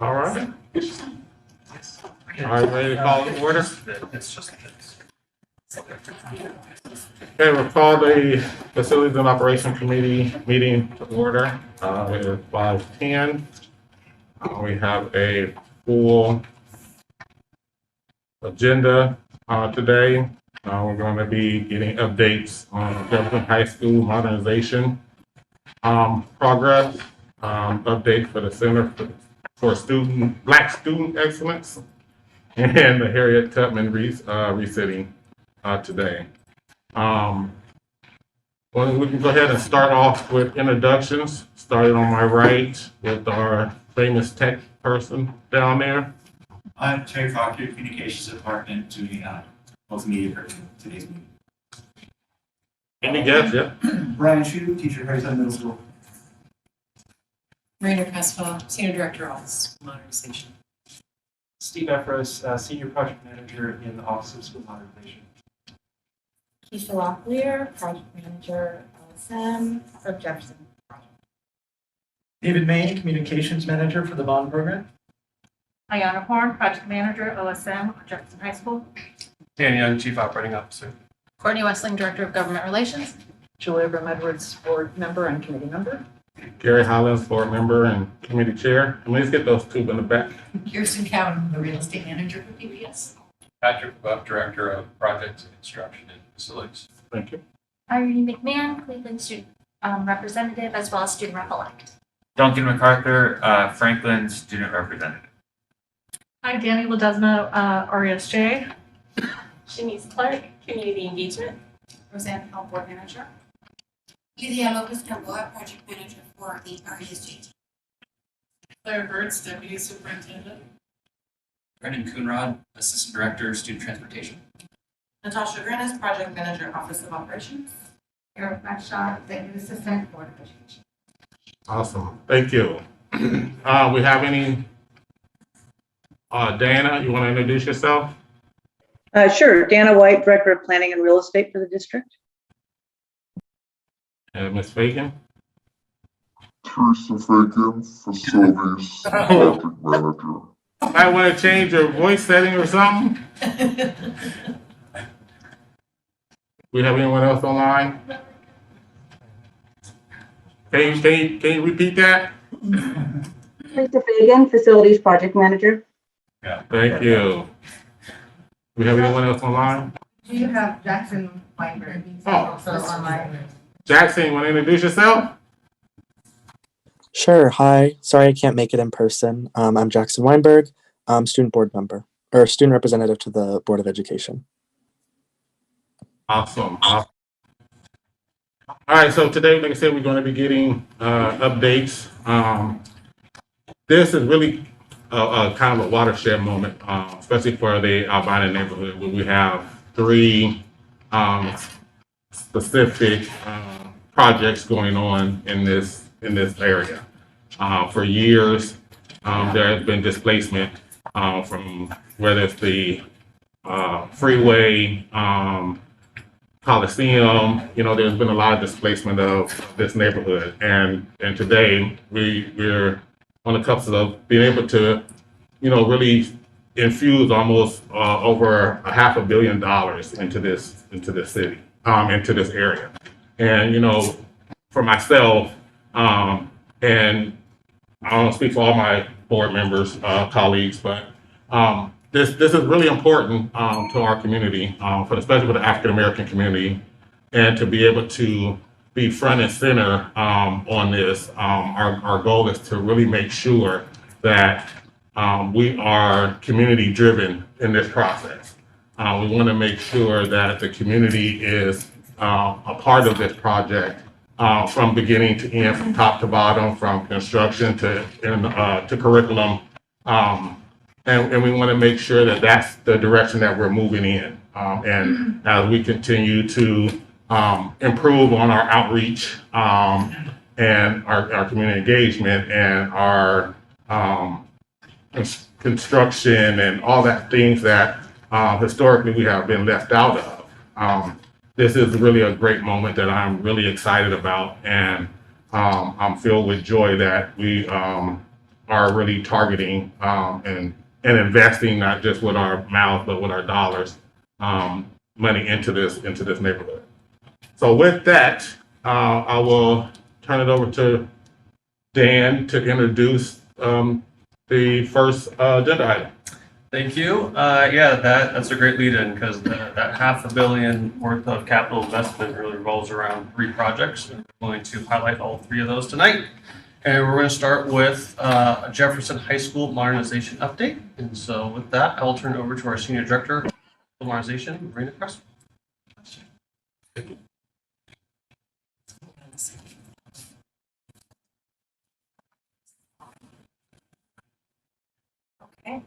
All right. All right, ready to call in order? Okay, we'll call the Facilities and Operation Committee meeting to order. It is 5:10. We have a full agenda today. We're going to be getting updates on Jefferson High School modernization progress, updates for the Center for Black Student Excellence, and the Harriet Tubman resitting today. Well, we can go ahead and start off with introductions, starting on my right with our famous tech person down there. I'm Terry Proctor, Communications Department, doing multimedia for today's meeting. Any guess? Yeah. Brian Hshape, teacher at Hshape Middle School. Marina Cresswell, Senior Director, Office of Modernization. Steve Efros, Senior Project Manager in the Office of School Modernization. Keisha Locklear, Project Manager, LSM of Jefferson Project. David Main, Communications Manager for the Bond Program. Ayana Horn, Project Manager, OSM, Jefferson High School. Dan Young, Chief Operating Officer. Courtney Westling, Director of Government Relations. Julia Brim-Edwards, Board Member and Committee Member. Gary Hollins, Board Member and Committee Chair. And let's get those two in the back. Kirsten Cowan, the Real Estate Manager for PBS. Patrick Buck, Director of Projects and Construction and Facilities. Thank you. Irene McMahon, Cleveland Student Representative, as well as Student Rep-elect. Duncan MacArthur, Franklin Student Representative. Hi, Danny Ledesma, RESJ. Shanice Clark, Community Engagement. Roseanne Hall, Board Manager. Lydia Lopez Gamboa, Project Manager for the RESJ. Claire Hertz, Deputy Superintendent. Brendan Coonrod, Assistant Director, Student Transportation. Natasha Granis, Project Manager, Office of Operations. Eric Bradshaw, Executive Assistant, Board of Education. Awesome. Thank you. We have any? Dana, you want to introduce yourself? Sure. Dana White, Director of Planning and Real Estate for the district. And Ms. Fagan? Teresa Fagan, Facilities Project Manager. I want to change your voice setting or something. We have anyone else online? Can you repeat that? Teresa Fagan, Facilities Project Manager. Yeah. Thank you. We have anyone else online? Do you have Jackson Weinberg? He's Oh. also online. Jackson, you want to introduce yourself? Sure. Hi. Sorry I can't make it in person. I'm Jackson Weinberg. I'm student board member or student representative to the Board of Education. Awesome. All right. So today, like I said, we're going to be getting updates. This is really a kind of a watershed moment, especially for the Albina neighborhood, where we have three specific projects going on in this area. For years, there has been displacement from whether it's the freeway, Coliseum. There's been a lot of displacement of this neighborhood, and today we're on the cusp of being able to, really infuse almost over $500 million into this city, into this area. And for myself, and I don't speak for all my board members, colleagues, but this is really important to our community, especially for the African American community, and to be able to be front and center on this. Our goal is to really make sure that we are community driven in this process. We want to make sure that the community is a part of this project from beginning to end, from top to bottom, from construction to curriculum. And we want to make sure that that's the direction that we're moving in. And as we continue to improve on our outreach and our community engagement and our construction and all that things that historically we have been left out of. This is really a great moment that I'm really excited about, and I'm filled with joy that we are are really targeting and investing not just with our mouth but with our dollars, money into this neighborhood. So with that, I will turn it over to Dan to introduce the first agenda item. Thank you. Yeah, that's a great lead-in because that $500 million worth of capital investment really revolves around 3 projects. And we're going to highlight all 3 of those tonight. And we're going to start with a Jefferson High School modernization update. And so with that, I will turn it over to our Senior Director of Modernization, Marina Cress. Okay.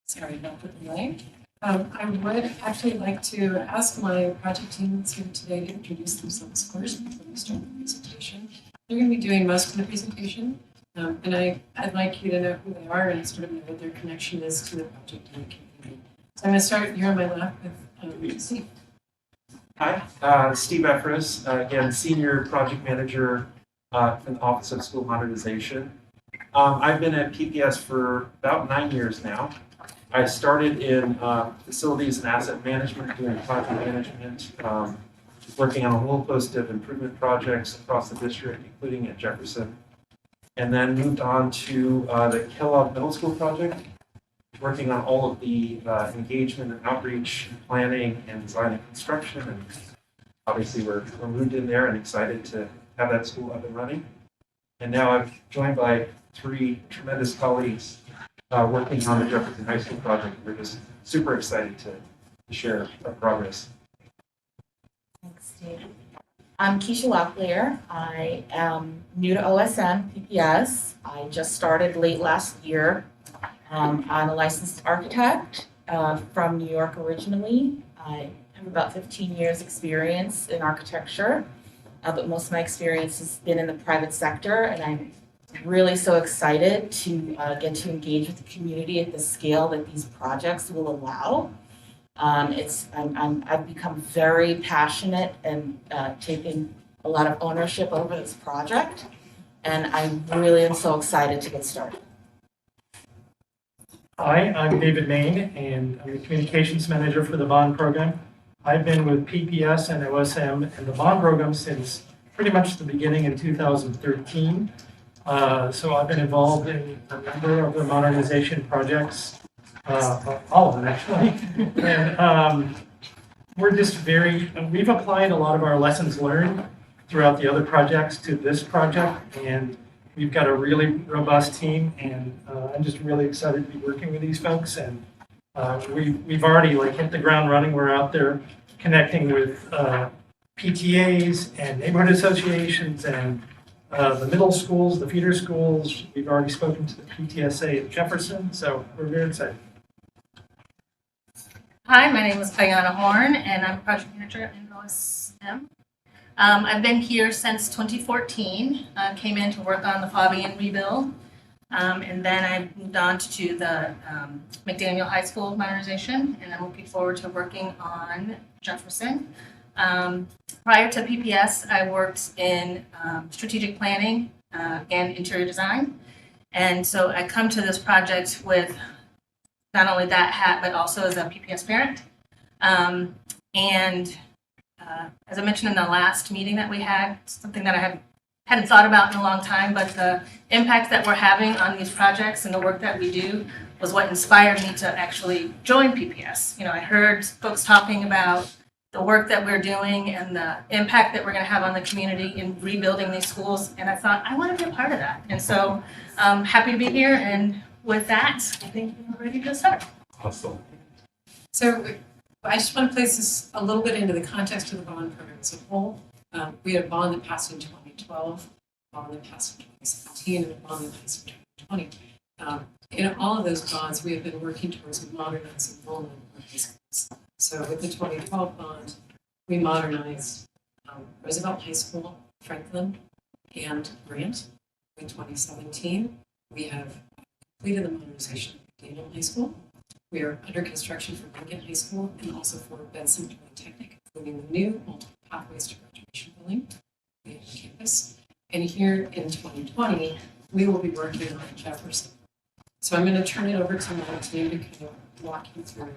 Sorry about the delay. I would actually like to ask my project team that's here today to introduce themselves first before we start the presentation. They're going to be doing most of the presentation, and I'd like you to know who they are and sort of know what their connection is to the project and the community. So I'm going to start here on my left with Steve. Hi, Steve Efros, again, Senior Project Manager in the Office of School Modernization. I've been at PPS for about 9 years now. I started in facilities and asset management, doing project management, working on a whole host of improvement projects across the district, including at Jefferson. And then moved on to the Kellogg Middle School project, working on all of the engagement and outreach, and planning and design and construction. And obviously we're moved in there and excited to have that school up and running. And now I'm joined by 3 tremendous colleagues working on the Jefferson High School project. We're just super excited to share our progress. Thanks, Steve. I'm Keisha Locklear. I am new to OSM PPS. I just started late last year. I'm a licensed architect from New York originally. I have about 15 years experience in architecture, but most of my experience has been in the private sector, and I'm really so excited to get to engage with the community at the scale that these projects will allow. I've become very passionate and taking a lot of ownership over this project, and I really am so excited to get started. Hi, I'm David Main, and I'm the Communications Manager for the Bond Program. I've been with PPS and OSM and the Bond Program since pretty much the beginning in 2013. So I've been involved in a number of the modernization projects, all of them actually. And we're just we've applied a lot of our lessons learned throughout the other projects to this project, and we've got a really robust team, and I'm just really excited to be working with these folks. And we've already hit the ground running. We're out there connecting with PTAs and neighborhood associations and the middle schools, the feeder schools. We've already spoken to the PTSA at Jefferson, so we're very excited. Hi, my name is Kayana Horn, and I'm project manager in OSM. I've been here since 2014. Came in to work on the Fabian rebuild, and then I moved on to the McDaniel High School modernization, and I'm looking forward to working on Jefferson. Prior to PPS, I worked in strategic planning and interior design, and so I come to this project with not only that hat, but also as a PPS parent. As I mentioned in the last meeting that we had, something that I hadn't thought about in a long time, but the impact that we're having on these projects and the work that we do was what inspired me to actually join PPS. You know, I heard folks talking about the work that we're doing and the impact that we're going to have on the community in rebuilding these schools, and I thought, I want to be a part of that. And so I'm happy to be here, and with that, I think we're ready to start. Awesome. So I just want to place this a little bit into the context of the bond program as a whole. We had a bond that passed in 2012, a bond that passed in 2017, and a bond that passed in 2020. In all of those bonds, we have been working towards modernizing vulnerable high schools. So with the 2012 bond, we modernized Roosevelt High School, Franklin, and Grant. In 2017, we have completed the modernization of Daniel High School. We are under construction for Lincoln High School and also for Benson Polytechnic, including the new multiple pathways to graduation building on campus. And here in 2020, we will be working on Jefferson. So I'm going to turn it over to my team to kind of walk you through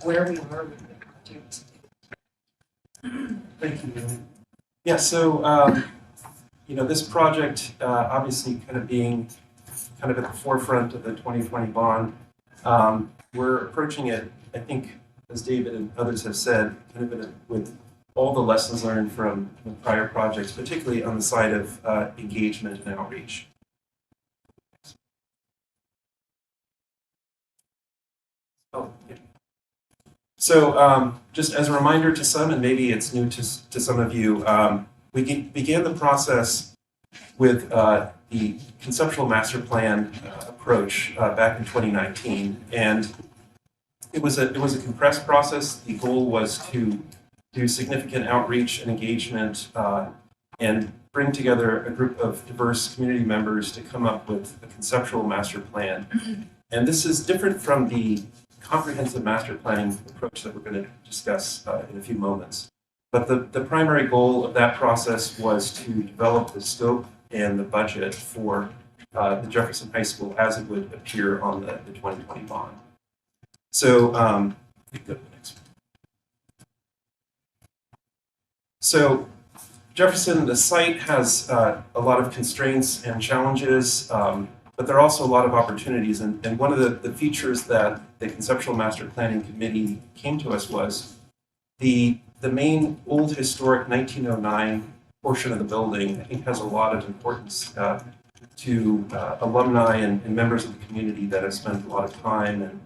where we are with the project. Thank you. Yeah, so, this project, obviously kind of being kind of at the forefront of the 2020 bond, we're approaching it, I think, as David and others have said, kind of with all the lessons learned from the prior projects, particularly on the side of engagement and outreach. Oh, yeah. So just as a reminder to some, and maybe it's new to some of you, we began the process with the conceptual master plan approach back in 2019, and it was a compressed process. The goal was to do significant outreach and engagement and bring together a group of diverse community members to come up with a conceptual master plan. And this is different from the comprehensive master planning approach that we're going to discuss in a few moments. But the primary goal of that process was to develop the scope and the budget for the Jefferson High School as it would appear on the 2020 bond. So, go to the next one. So Jefferson, the site has a lot of constraints and challenges, but there are also a lot of opportunities. And one of the features that the Conceptual Master Planning Committee came to us was the main old historic 1909 portion of the building, I think, has a lot of importance to alumni and members of the community that have spent a lot of time and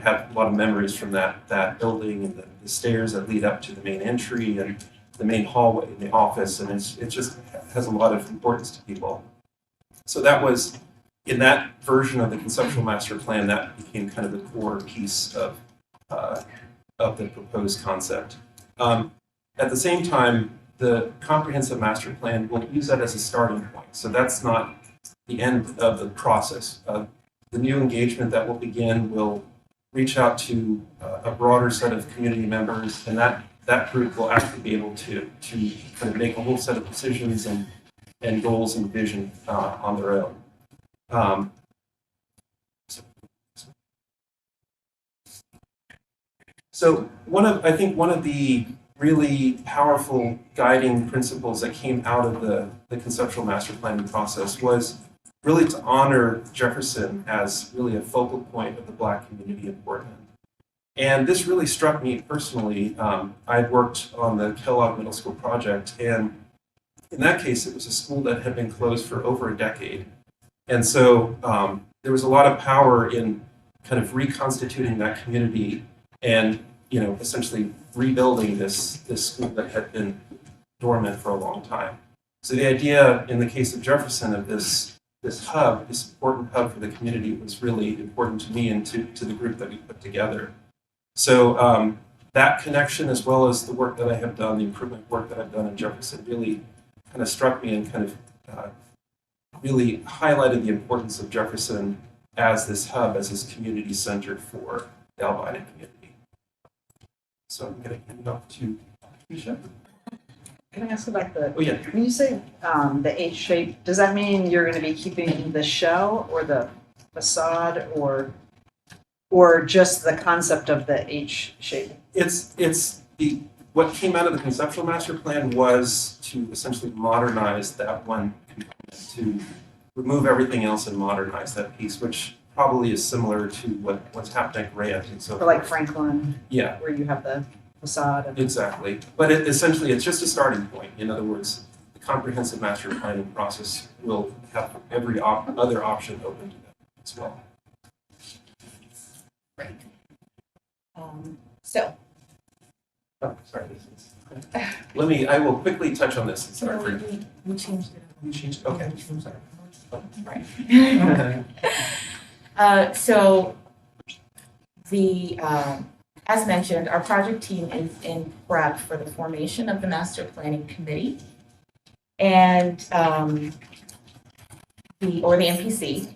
have a lot of memories from that building and the stairs that lead up to the main entry and the main hallway in the office, and it just has a lot of importance to people. So that was, in that version of the conceptual master plan, that became kind of the core piece of the proposed concept. At the same time, the comprehensive master plan will use that as a starting point. So that's not the end of the process. The new engagement that will begin will reach out to a broader set of community members, and that group will actually be able to kind of make a whole set of decisions and goals and vision on their own. So I think one of the really powerful guiding principles that came out of the conceptual master planning process was really to honor Jefferson as really a focal point of the Black community in Portland. And this really struck me personally. I had worked on the Kellogg Middle School project, and in that case, it was a school that had been closed for over a decade. And so there was a lot of power in kind of reconstituting that community and essentially rebuilding this school that had been dormant for a long time. So the idea in the case of Jefferson of this hub, this important hub for the community, was really important to me and to the group that we put together. So that connection, as well as the work that I have done, the improvement work that I've done in Jefferson, really kind of struck me and kind of really highlighted the importance of Jefferson as this hub, as this community center for the albino community. So I'm going to hand it off to Hshape. Can I ask about the, Oh, yeah. when you say the H-shape, does that mean you're going to be keeping the shell or the facade or just the concept of the H-shape? It's what came out of the conceptual master plan was to essentially modernize that one component, to remove everything else and modernize that piece, which probably is similar to what's happening at Grant and so forth. For like Franklin? Yeah. Where you have the facade? And Exactly. But essentially, it's just a starting point. In other words, the comprehensive master planning process will have every other option open to them as well. Right. Oh, sorry. I will quickly touch on this. Sorry. We changed it. You changed. Okay. I'm sorry. Oh. Right. So as mentioned, our project team is in prep for the formation of the master planning committee and the MPC.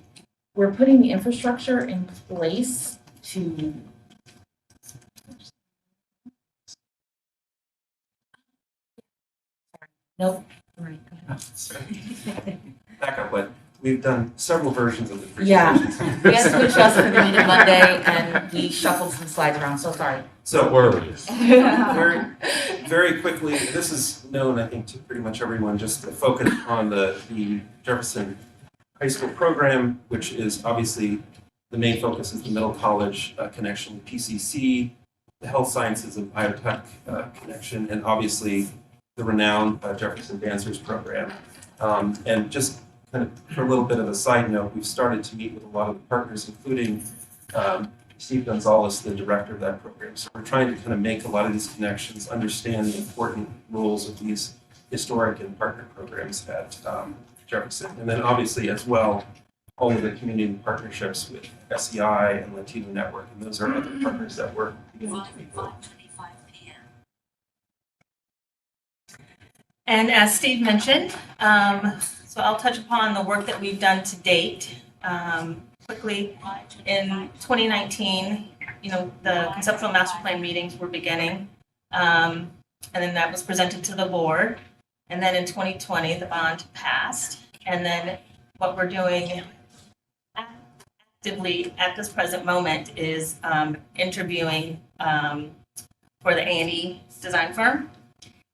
We're putting the infrastructure in place to Nope. All right, go ahead. Sorry. Back up, what? we've done several versions of the Yeah. presentations. We had to adjust for the meeting Monday and we shuffled some slides around, so sorry. So worries. very, very quickly, this is known, I think, to pretty much everyone, just to focus on the Jefferson High School program, which is obviously the main focus is the middle college connection with PCC, the health sciences and biotech connection, and obviously the renowned Jefferson Dancers program. And just kind of for a little bit of a side note, we've started to meet with a lot of the partners, including Steve Gonzalez, the director of that program. So we're trying to kind of make a lot of these connections, understand the important roles of these historic and partner programs at Jefferson. And then obviously as well, all of the community partnerships with SEI and Latino Network. And those are other partners that we're beginning to meet with. And as Steve mentioned, so I'll touch upon the work that we've done to date. Quickly, in 2019, the conceptual master plan meetings were beginning, and then that was presented to the board. And then in 2020, the bond passed. And then what we're doing actively at this present moment is interviewing for the A&E design firm.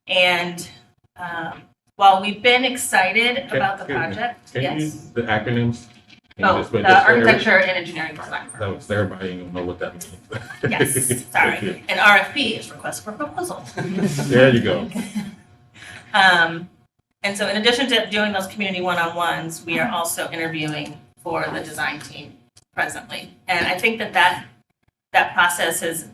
And while we've been excited about the project, Can you yes. use the acronyms? Oh, the architecture and engineering design firm. That was everybody ain't gonna know what that means. Yes, sorry. And RFP is request for proposal. There you go. And so in addition to doing those community one-on-ones, we are also interviewing for the design team presently. And I think that process has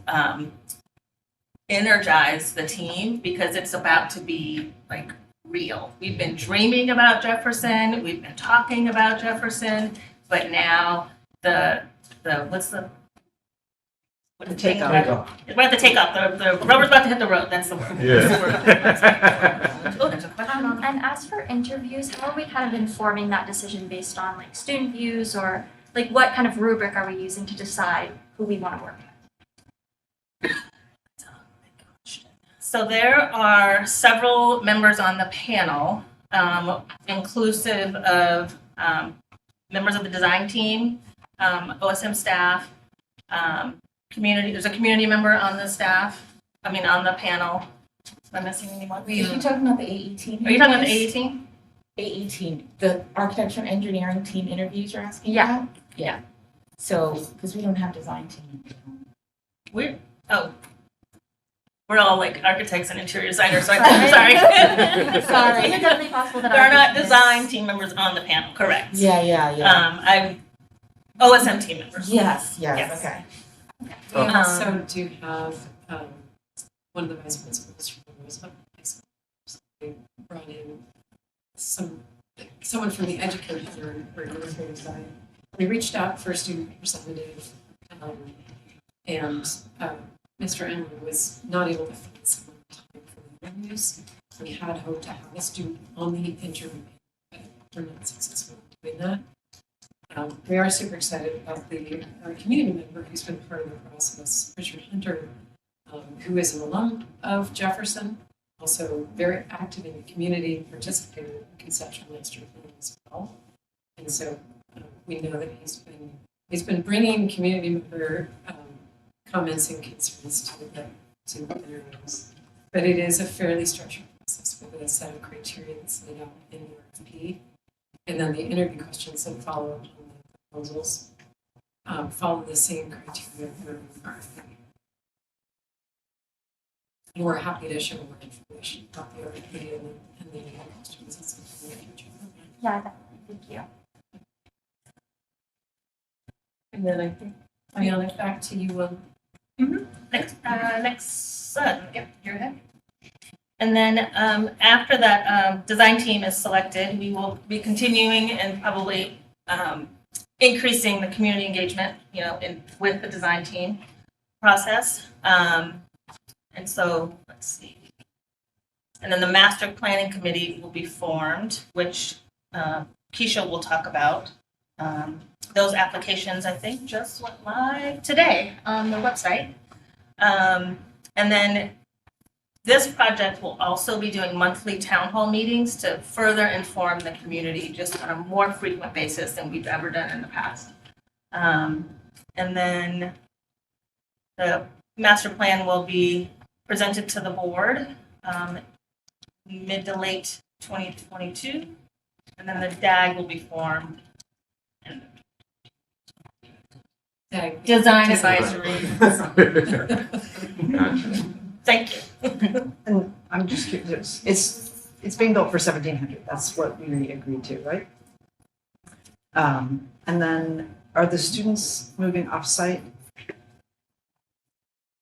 energized the team because it's about to be like real. We've been dreaming about Jefferson, we've been talking about Jefferson, but now the takeoff. We're at the takeoff. The rubber's about to hit the road. That's the word. Yeah. Oh, there's a question. And as for interviews, how are we kind of informing that decision based on like student views or like what kind of rubric are we using to decide who we want to work with? So there are several members on the panel, inclusive of members of the design team, OSM staff, community. There's a community member on the staff. On the panel. Am I missing anyone? Are you talking about the AE team? Are you talking about the AE team? AE team, the architecture and engineering team interviews you're asking Yeah. about? Yeah. So, because we don't have design team. We're all like architects and interior designers, so I'm sorry. Sorry. It's definitely possible that there are not design team members on the panel, correct? Yeah. I'm OSM team members. Yes, okay. We also do have one of the vice principals from Roosevelt High School. So we brought in someone from the education or military side. We reached out for a student representative, and Mr. Emmer was not able to find some time for the interviews. We had hoped to have a student on the interview, but we're not successful in doing that. We are super excited about our community member who's been part of the process, Richard Hunter, who is an alum of Jefferson, also very active in the community, participated in Conceptual master plan as well. And so we know that he's been bringing community member comments and concerns to the interviews. But it is a fairly structured process with a set of criteria that's laid out in the RFP. And then the interview questions that follow on the proposals follow the same criteria for the RFP. And we're happy to share more information about the RFP and the questions and something in the future. Yeah, definitely. Thank you. And then I think, Ayana, back to you. Yep, you're ahead. And then after that design team is selected, we will be continuing and probably increasing the community engagement, with the design team process. And so, let's see. And then the master planning committee will be formed, which Keisha will talk about. Those applications, I think, just went live today on the website. And then This project will also be doing monthly town hall meetings to further inform the community just on a more frequent basis than we've ever done in the past. And then the master plan will be presented to the board mid to late 2022, and then the DAG will be formed. Design advisory. Thank you. And I'm just curious, it's being built for 1,700, that's what we agreed to, right? And then are the students moving off-site?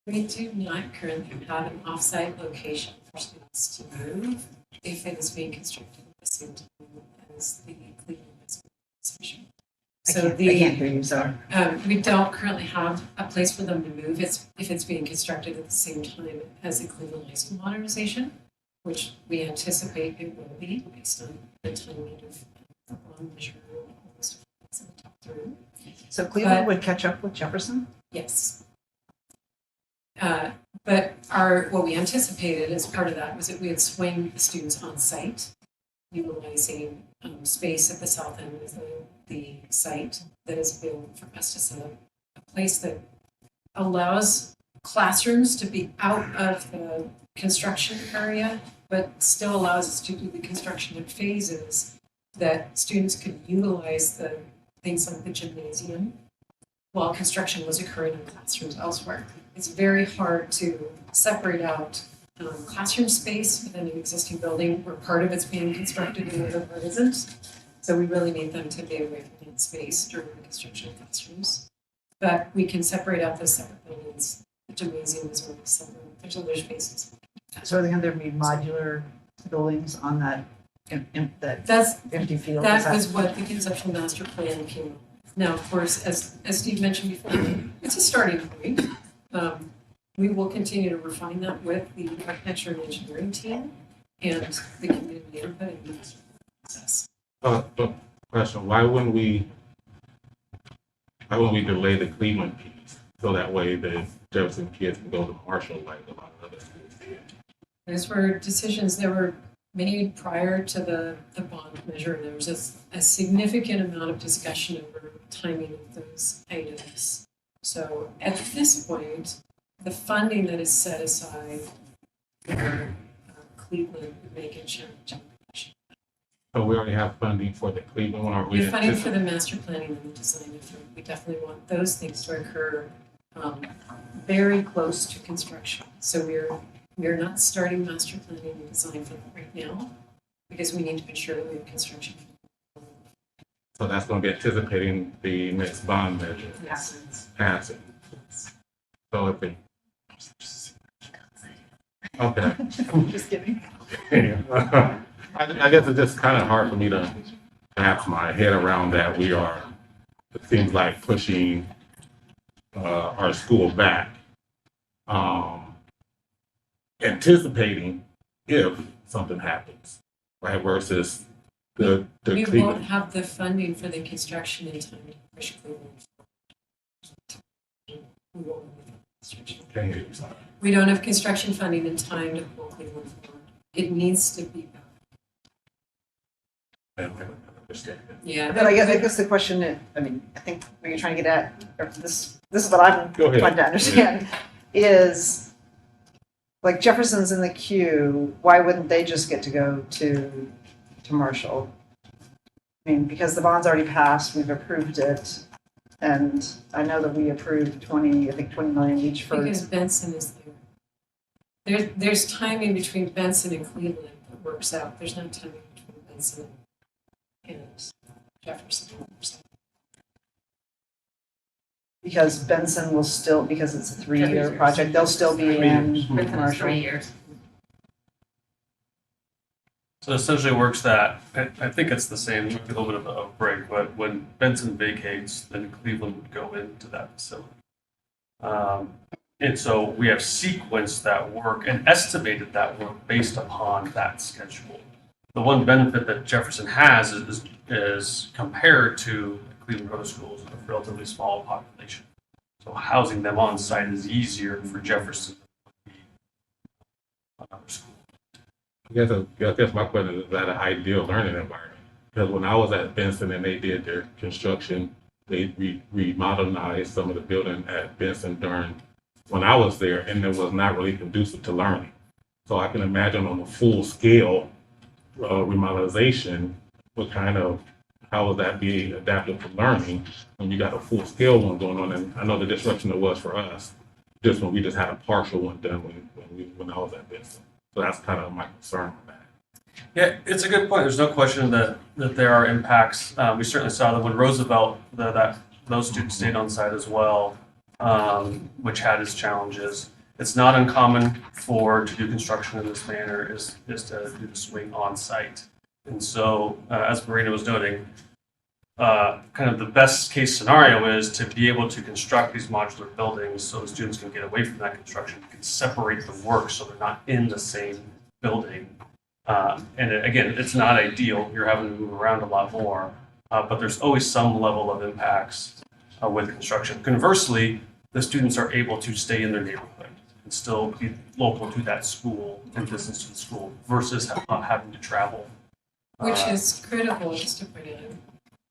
We do not currently have an off-site location for students to move if it is being constructed at the same time as the Cleveland Association. So I can't hear you, sorry. We don't currently have a place for them to move if it's being constructed at the same time as the Cleveland High School modernization, which we anticipate it will be based on the timeline of the bond measure and all those stuff that we talked through. So Cleveland would catch up with Jefferson? Yes. But what we anticipated as part of that was that we would swing the students on site, utilizing space at the south end of the site that is available for us to set up a place that allows classrooms to be out of the construction area, but still allows us to do the construction in phases that students could utilize the things like the gymnasium while construction was occurring in classrooms elsewhere. It's very hard to separate out classroom space within an existing building where part of it's being constructed and the other part isn't. So we really need them to be away from that space during the construction of classrooms. But we can separate out those separate buildings. The gymnasium is one separate. There's other spaces. So are there be modular buildings on that, That's empty field? That was what the conceptual master plan came up with. Now, of course, as Steve mentioned before, it's a starting point. We will continue to refine that with the architecture and engineering team and the community input and the master process. But question, why wouldn't we delay the Cleveland piece so that way the Jefferson kids can go to Marshall like a lot of other schools did? Those were decisions that were made prior to the bond measure. There was a significant amount of discussion over timing of those items. So at this point, the funding that is set aside for Cleveland would make it challenging. So we already have funding for the Cleveland one, or we? We're funding for the master planning and the design effort. We definitely want those things to occur very close to construction. So we're not starting master planning and design for that right now because we need to ensure that we have construction. So that's going to be anticipating the next bond measure passing. So if it. Okay. Just kidding. I guess it's just kind of hard for me to wrap my head around that. It seems like pushing our school back, anticipating if something happens, right? Versus the we Cleveland. won't have the funding for the construction in time to push Cleveland. We won't have the construction. Can't hear you, sorry. We don't have construction funding in time to pull Cleveland forward. It needs to be. Yeah. But I guess the question, I think what you're trying to get at, or this is what I'm trying to understand, is like Jefferson's in the queue, why wouldn't they just get to go to Marshall? I mean, because the bond's already passed, we've approved it, and I know that we approved 20 million each for. Because Benson is there. There's timing between Benson and Cleveland that works out. There's no timing between Benson and Jefferson. Because Benson will still, because it's a 3-year project, they'll still be in commercial. 3 years. So essentially works that, I think it's the same, a little bit of a break, but when Benson vacates, then Cleveland would go into that facility. And so we have sequenced that work and estimated that work based upon that schedule. The one benefit that Jefferson has is compared to Cleveland Road Schools, a relatively small population. So housing them on site is easier for Jefferson I guess my question is that an ideal learning environment? Because when I was at Benson and they did their construction, they remodernized some of the building at Benson during when I was there, and it was not really conducive to learning. So I can imagine on a full scale remodernization, what kind of how would that be adapted to learning when you got a full scale one going on? And I know the disruption it was for us, just when we just had a partial one done when I was at Benson. So that's kind of my concern with that. Yeah, it's a good point. There's no question that there are impacts. We certainly saw that when Roosevelt, that those students stayed on site as well, which had its challenges. It's not uncommon to do construction in this manner is to do the swing on site. And so, as Marina was noting, kind of the best case scenario is to be able to construct these modular buildings so the students can get away from that construction, can separate the work so they're not in the same building. Again, it's not ideal. You're having to move around a lot more, but there's always some level of impacts with construction. Conversely, the students are able to stay in their neighborhood and still be local to that school and distance to the school versus having to travel. Which is critical, just to point out,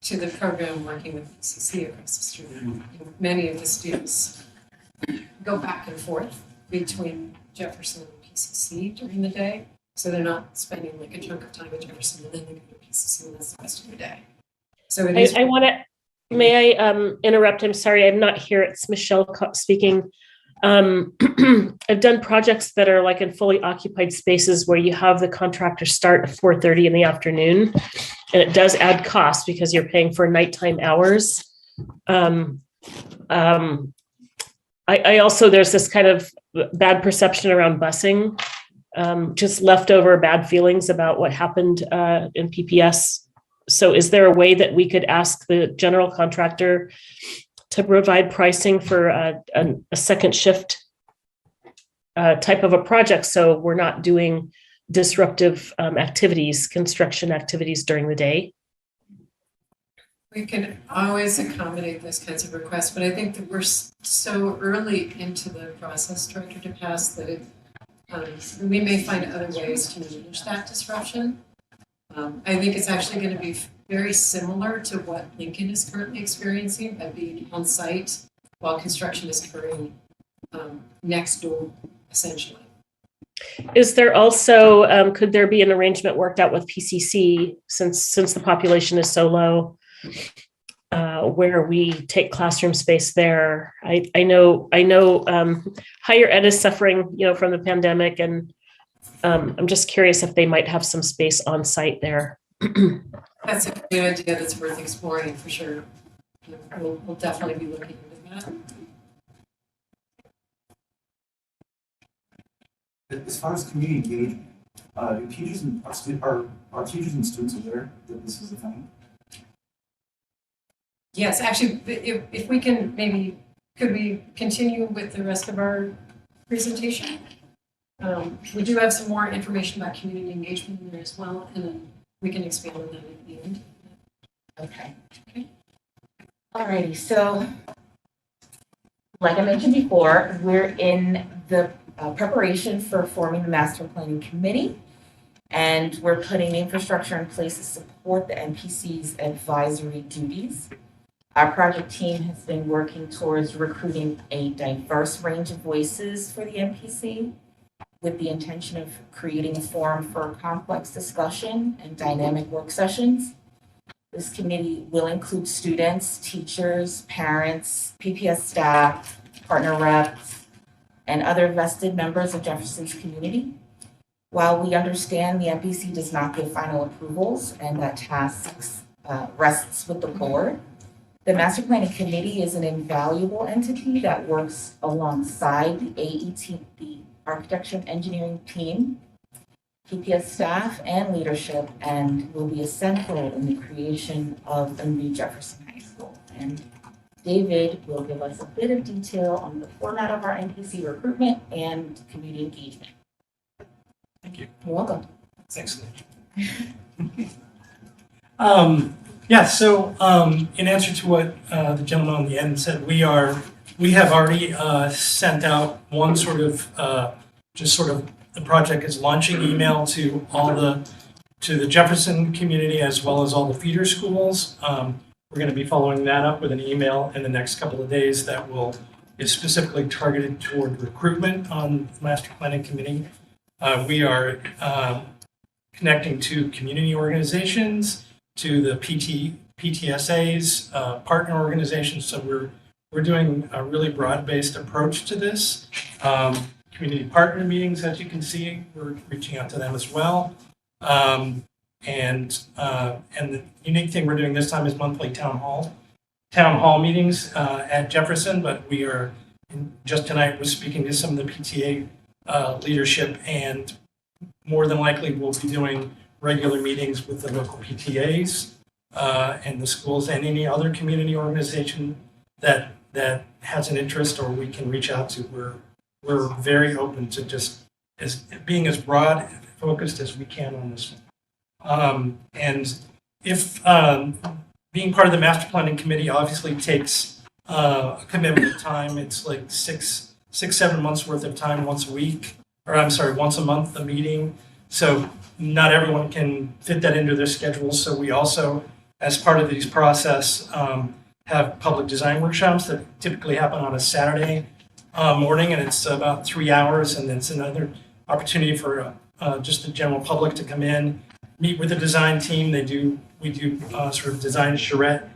to the program working with PCC across the street. Many of the students go back and forth between Jefferson and PCC during the day, so they're not spending like a chunk of time at Jefferson and then they go to PCC and that's the rest of their day. So it is. I want to, may I interrupt? I'm sorry, I'm not here. It's Michelle speaking. I've done projects that are like in fully occupied spaces where you have the contractor start at 4:30 in the afternoon, and it does add cost because you're paying for nighttime hours. I also, there's this kind of bad perception around busing, just leftover bad feelings about what happened in PPS. So is there a way that we could ask the general contractor to provide pricing for a second shift type of a project, so we're not doing disruptive activities, construction activities during the day? We can always accommodate those kinds of requests, but I think that we're so early into the process, Director DePass, that we may find other ways to manage that disruption. I think it's actually going to be very similar to what Lincoln is currently experiencing by being on site while construction is occurring next door, essentially. Is there also, could there be an arrangement worked out with PCC since the population is so low, where we take classroom space there? I know higher ed is suffering, from the pandemic, and I'm just curious if they might have some space on site there. That's a new idea that's worth exploring for sure. We'll definitely be looking into that. As far as community engagement, do teachers and are teachers and students aware that this is a thing? Yes, actually, if we can could we continue with the rest of our presentation? We do have some more information about community engagement in there as well, and then we can expand on that at the end. Okay. Alrighty, so like I mentioned before, we're in the preparation for forming the master planning committee, and we're putting infrastructure in place to support the MPC's advisory duties. Our project team has been working towards recruiting a diverse range of voices for the MPC, with the intention of creating a forum for complex discussion and dynamic work sessions. This committee will include students, teachers, parents, PPS staff, partner reps, and other vested members of Jefferson's community. While we understand the MPC does not give final approvals and that tasks rests with the board, the Master Planning Committee is an invaluable entity that works alongside the AET, the Architecture and Engineering team, PPS staff, and leadership, and will be essential in the creation of a new Jefferson High School. And David will give us a bit of detail on the format of our NPC recruitment and community engagement. Thank you. You're welcome. Thanks. In answer to what the gentleman on the end said, we have already sent out one sort of the project is launching email to the Jefferson community as well as all the feeder schools. We're going to be following that up with an email in the next couple of days that is specifically targeted toward recruitment on the Master Planning Committee. We are connecting to community organizations, to the PTSA's partner organizations. So we're doing a really broad-based approach to this. Community partner meetings, as you can see, we're reaching out to them as well. And the unique thing we're doing this time is monthly town hall meetings at Jefferson, but we are just tonight was speaking to some of the PTA leadership, and more than likely we'll be doing regular meetings with the local PTAs and the schools and any other community organization that has an interest or we can reach out to. We're very open to just being as broad focused as we can on this one. And if being part of the master planning committee obviously takes a commitment of time, it's like 7 months worth of time once a month, a meeting. So not everyone can fit that into their schedule. So we also, as part of these process, have public design workshops that typically happen on a Saturday morning, and it's about 3 hours, and it's another opportunity for just the general public to come in, meet with the design team. We do sort of design charrette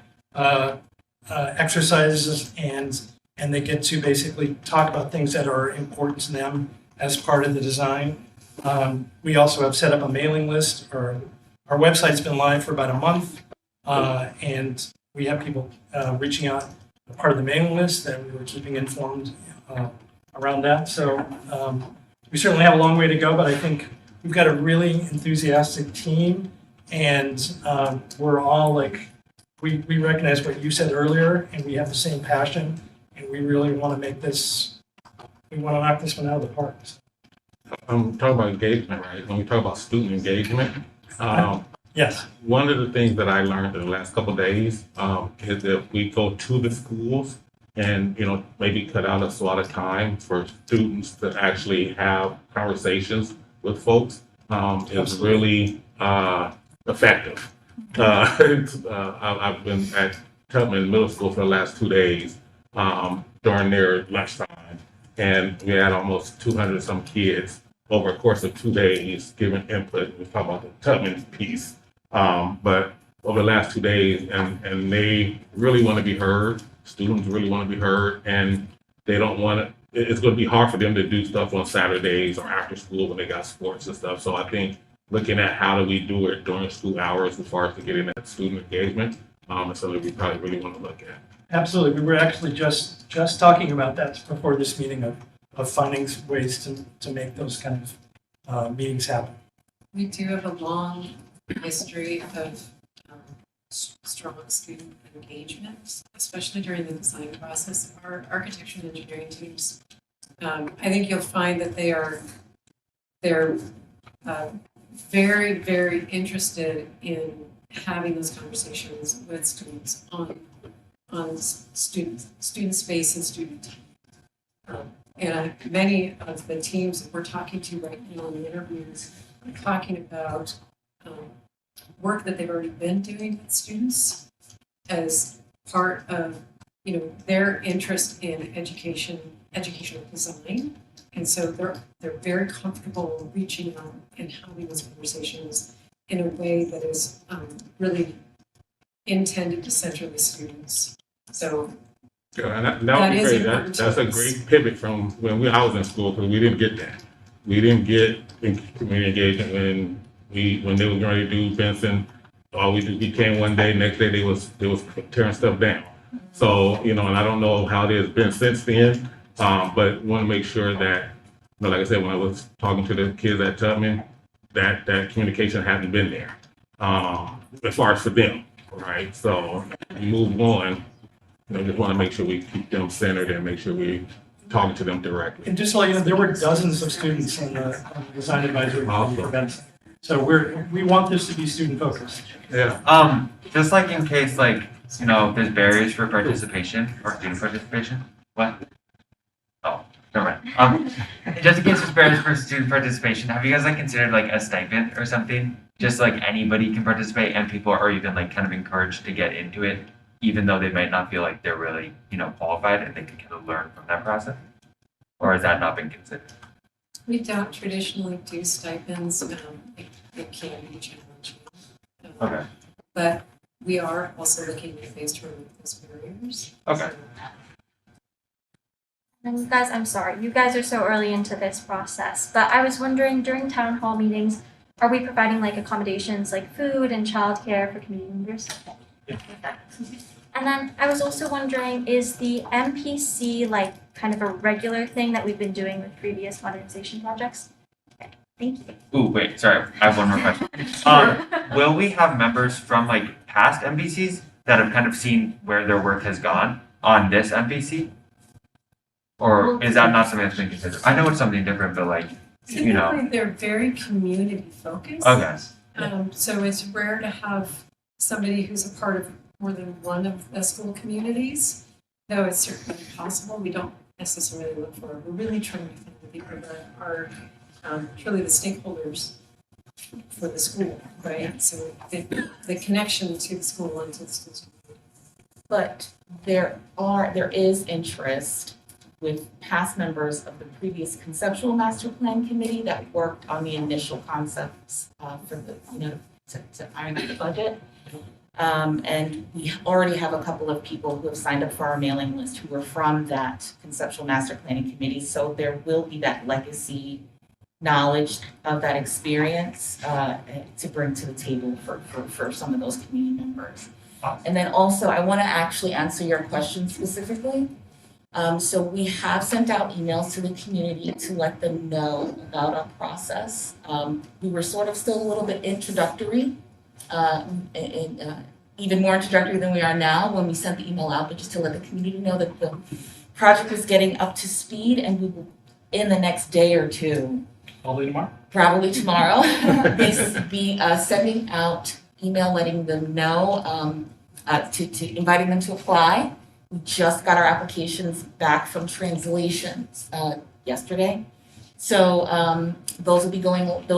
exercises, and they get to basically talk about things that are important to them as part of the design. We also have set up a mailing list. Our website's been live for about a month, and we have people reaching out, part of the mailing list that we were keeping informed around that. So we certainly have a long way to go, but I think we've got a really enthusiastic team, and we're all we recognize what you said earlier, and we have the same passion, and we really want to knock this one out of the park. I'm talking about engagement, right? When we talk about student engagement, yes. One of the things that I learned in the last couple of days is that we go to the schools and maybe cut out a slot of time for students to actually have conversations with folks is really effective. I've been at Tubman Middle School for the last 2 days during their lunchtime, and we had almost 200 some kids over a course of 2 days giving input. We talk about the Tubman piece, but over the last 2 days, and they really want to be heard. Students really want to be heard, and they don't want to. It's going to be hard for them to do stuff on Saturdays or after school when they got sports and stuff. So I think looking at how do we do it during school hours as far as to getting that student engagement is something we probably really want to look at. Absolutely. We were actually just talking about that before this meeting of finding ways to make those kind of meetings happen. We do have a long history of strong student engagement, especially during the design process of our architecture and engineering teams. I think you'll find that they're very, very interested in having those conversations with students on student space and student time. And many of the teams that we're talking to right now in the interviews are talking about work that they've already been doing with students as part of their interest in educational design. And so they're very comfortable reaching out and having those conversations in a way that is really intended to center the students. So that would be great. That's a great pivot from when I was in school, because we didn't get that. We didn't get community engagement when they were going to do Benson. All we came one day, next day they was tearing stuff down. So and I don't know how it has been since then, but want to make sure that like I said, when I was talking to the kids at Tubman, that communication hadn't been there as far as for them, right? So we move on. Just want to make sure we keep them centered and make sure we talk to them directly. And just to let you know, there were dozens of students on the design advisory committee for Benson. So we want this to be student focused. Yeah. Just like in case there's barriers for participation or student participation. What? Oh. Never mind. Just in case there's barriers for student participation, have you guys like considered like a stipend or something? Just like anybody can participate and people are even like kind of encouraged to get into it, even though they might not feel like they're really, qualified and they can kind of learn from that process? Or has that not been considered? We don't traditionally do stipends. It can be challenging. Okay. But we are also looking at ways to remove those barriers. Okay. And you guys, I'm sorry, you guys are so early into this process, but I was wondering during town hall meetings, are we providing like accommodations like food and childcare for community members? Yeah. And then I was also wondering, is the MPC like kind of a regular thing that we've been doing with previous modernization projects? Okay, thank you. Ooh, wait, sorry. I have one more question. Will we have members from like past MPCs that have kind of seen where their work has gone on this MPC? Or is that not something that's been considered? I know it's something different, but like, Typically, they're very community focused. Okay. So it's rare to have somebody who's a part of more than one of the school communities, though it's certainly possible. We don't necessarily look for it. We're really trying to find the people that are truly the stakeholders for the school, right? So the connection to the school and to the school's community. But there is interest with past members of the previous conceptual master plan committee that worked on the initial concepts for the, to iron out the budget. And we already have a couple of people who have signed up for our mailing list who were from that conceptual master planning committee. So there will be that legacy knowledge of that experience to bring to the table for some of those community members. And then also, I want to actually answer your question specifically. So we have sent out emails to the community to let them know about our process. We were sort of still a little bit introductory, even more introductory than we are now when we sent the email out, but just to let the community know that the project was getting up to speed and we will, in the next day or two, probably tomorrow, be sending out email letting them know, to inviting them to apply. We just got our applications back from translations yesterday. So those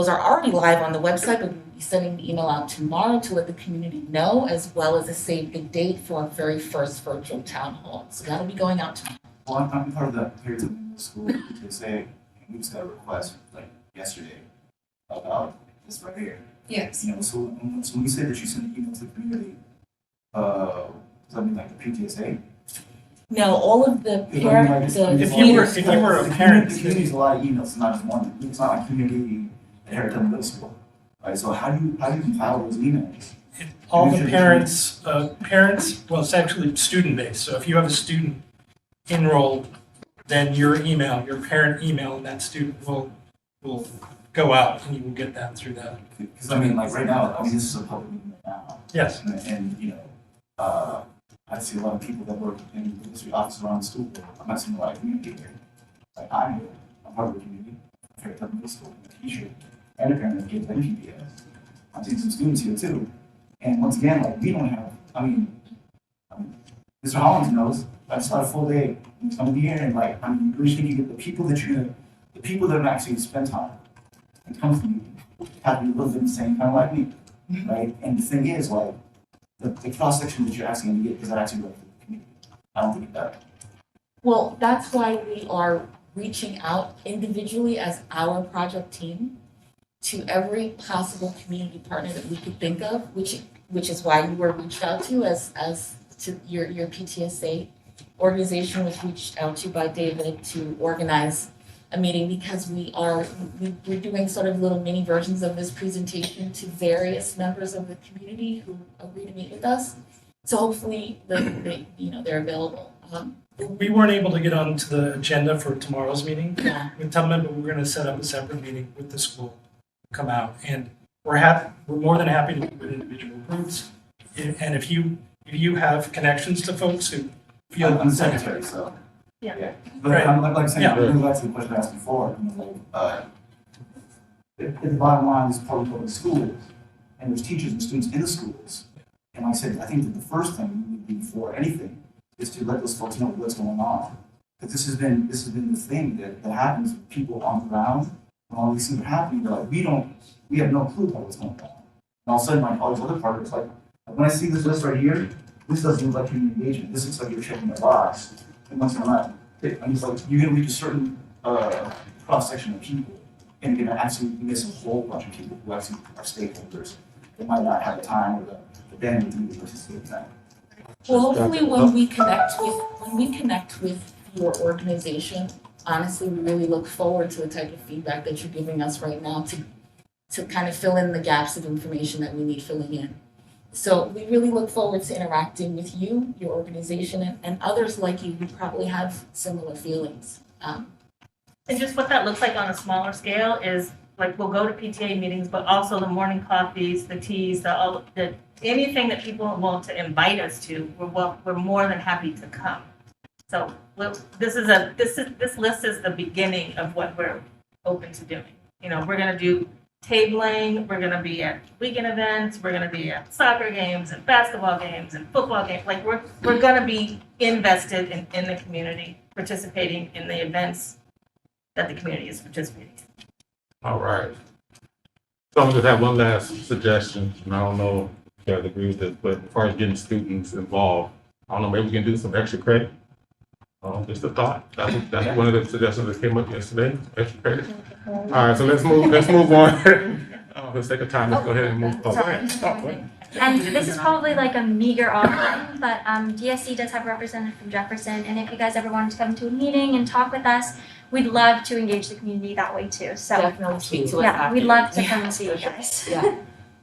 are already live on the website, but we'll be sending the email out tomorrow to let the community know, as well as a save the date for our very first virtual town hall. So that'll be going out tomorrow. Well, I'm part of the parents in the school to say, and we just got a request like yesterday about this right here. Yes. So when you say that you send an email to the community, does that mean like the PTSA? No, all of the parents. If you were a parent, the community's a lot of emails. It's not just one. It's not like community at Harrington Middle School, right? So how do you compile those emails? all the parents, well, it's actually student-based. So if you have a student enrolled, then your parent email, and that student will go out, and you will get that through that. Because I mean, like right now, this is a public meeting right now. Yes. And you know, I see a lot of people that work in the district office around the school board. I'm not seeing a lot of community here. Like I'm part of the community. I'm very tough middle school, I'm a teacher, and a parent that gives them PBS. I'm seeing some students here too. And once again, like we don't have, I mean Mr. Hollins knows, I just had a full day coming here and like, I'm really thinking that the people that are actually spend time and come to me have to live in the same kind of like me, right? And the thing is, like, the cross section that you're asking me to get, is that actually right for the community? I don't think it does. Well, that's why we are reaching out individually as our project team to every possible community partner that we could think of, which is why you were reached out to as to your PTSA organization was reached out to by David to organize a meeting, because we're doing sort of little mini versions of this presentation to various members of the community who agree to meet with us. So hopefully they're available. We weren't able to get onto the agenda for tomorrow's meeting. Yeah. We tell them that we're going to set up a separate meeting with the school, come out, and we're more than happy to meet with individual groups. And if you have connections to folks who feel I'm the secretary, so. Yeah. But Right. like I said, Yeah. going back to the question I asked before, if the bottom line is public schools, and there's teachers and students in the schools, and like I said, I think that the first thing we would do before anything is to let those folks know what's going on. But this has been the thing that happens with people on the ground. When all these things are happening, they're like, we have no clue about what's going on. And all of a sudden, my college other part is like, when I see this list right here, this doesn't look like community engagement. This looks like you're checking a box. And once in a while, I'm just like, you're gonna reach a certain cross section of people, and you're gonna actually miss a whole bunch of people who actually are stakeholders. They might not have the time or the bandwidth to participate in that. Well, hopefully when we connect with your organization, honestly, we really look forward to the type of feedback that you're giving us right now to kind of fill in the gaps of information that we need filling in. So we really look forward to interacting with you, your organization, and others like you who probably have similar feelings. And just what that looks like on a smaller scale is like we'll go to PTA meetings, but also the morning coffees, the teas, the anything that people want to invite us to, we're more than happy to come. So this list is the beginning of what we're open to doing. You know, we're gonna do tabling, we're gonna be at weekend events, we're gonna be at soccer games and basketball games and football games. Like we're gonna be invested in the community, participating in the events that the community is participating in. All right. So I'm gonna just have one last suggestion, and I don't know if you guys agree with this, but as far as getting students involved, I don't know, maybe we can do some extra credit. Just a thought. That's one of the suggestions that came up yesterday. Extra credit. All right, so let's move on. For the sake of time, let's go ahead and move. Go ahead. And this is probably like a meager offering, but DSC does have a representative from Jefferson, and if you guys ever wanted to come to a meeting and talk with us, we'd love to engage the community that way too. So definitely speak to us. yeah, we'd love to come and see you guys. Yeah.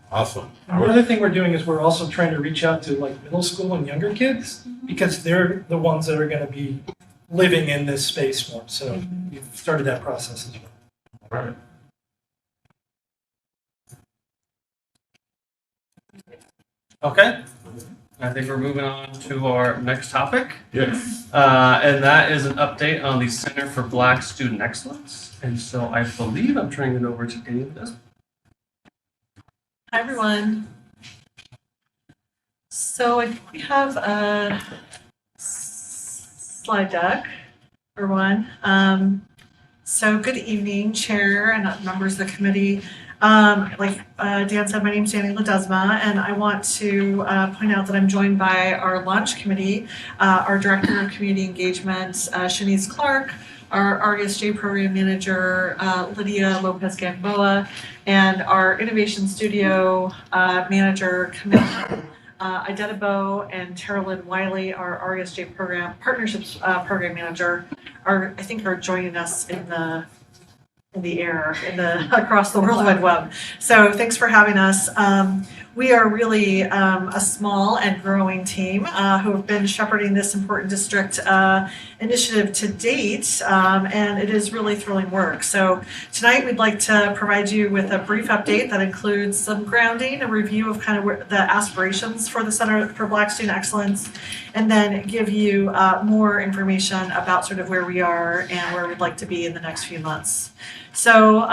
Awesome. And the other thing we're doing is we're also trying to reach out to like middle school and younger kids because they're the ones that are going to be living in this space more. So we've started that process as well. All right. Okay. I think we're moving on to our next topic. Yes. And that is an update on the Center for Black Student Excellence. And so I believe I'm turning it over to Dave. Hi, everyone. So I think we have a slide deck for one. So good evening, Chair and members of the committee. Like Dan said, my name is Danny Ledesma, and I want to point out that I'm joined by our launch committee, our Director of Community Engagement, Shanice Clark, our RESJ Program Manager, Lydia Lopez Gamboa, and our Innovation Studio Manager, Camille Idetabo, and Teralyn Wiley, our RESJ Program Partnerships Program Manager, I think are joining us in the air, across the World Wide Web. So thanks for having us. We are really a small and growing team who have been shepherding this important district initiative to date, and it is really thrilling work. So tonight we'd like to provide you with a brief update that includes some grounding, a review of kind of the aspirations for the Center for Black Student Excellence, and then give you more information about sort of where we are and where we'd like to be in the next few months. So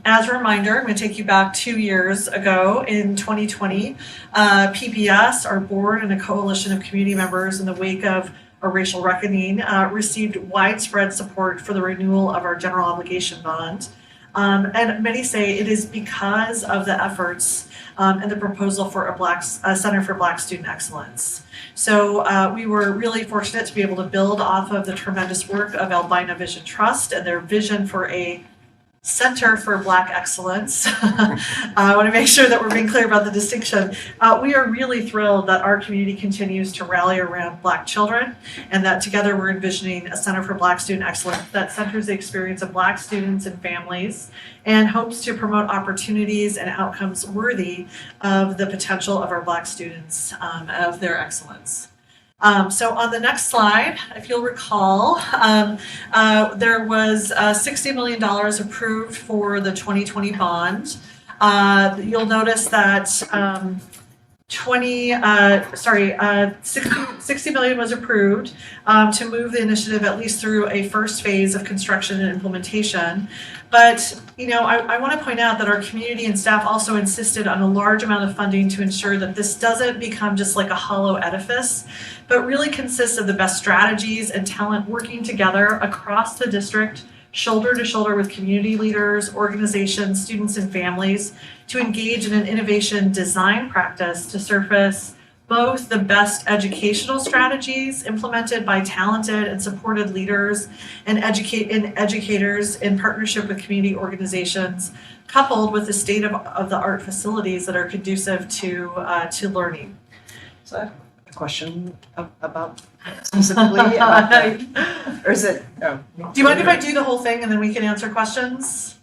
as a reminder, I'm going to take you back 2 years ago in 2020. PPS, our board, and a coalition of community members in the wake of a racial reckoning received widespread support for the renewal of our general obligation bond. And many say it is because of the efforts and the proposal for a Center for Black Student Excellence. So we were really fortunate to be able to build off of the tremendous work of Albina Vision Trust and their vision for a Center for Black Excellence. I want to make sure that we're being clear about the distinction. We are really thrilled that our community continues to rally around Black children, and that together we're envisioning a Center for Black Student Excellence that centers the experience of Black students and families and hopes to promote opportunities and outcomes worthy of the potential of our Black students, of their excellence. So on the next slide, if you'll recall, there was $60 million approved for the 2020 bond. You'll notice that 60 million was approved to move the initiative at least through a first phase of construction and implementation. But, I want to point out that our community and staff also insisted on a large amount of funding to ensure that this doesn't become just like a hollow edifice, but really consists of the best strategies and talent working together across the district, shoulder to shoulder with community leaders, organizations, students, and families to engage in an innovation design practice to surface both the best educational strategies implemented by talented and supported leaders and educators in partnership with community organizations, coupled with the state of the art facilities that are conducive to learning. So I have a question about specifically about that. Or is it? Oh. Do you mind if I do the whole thing and then we can answer questions?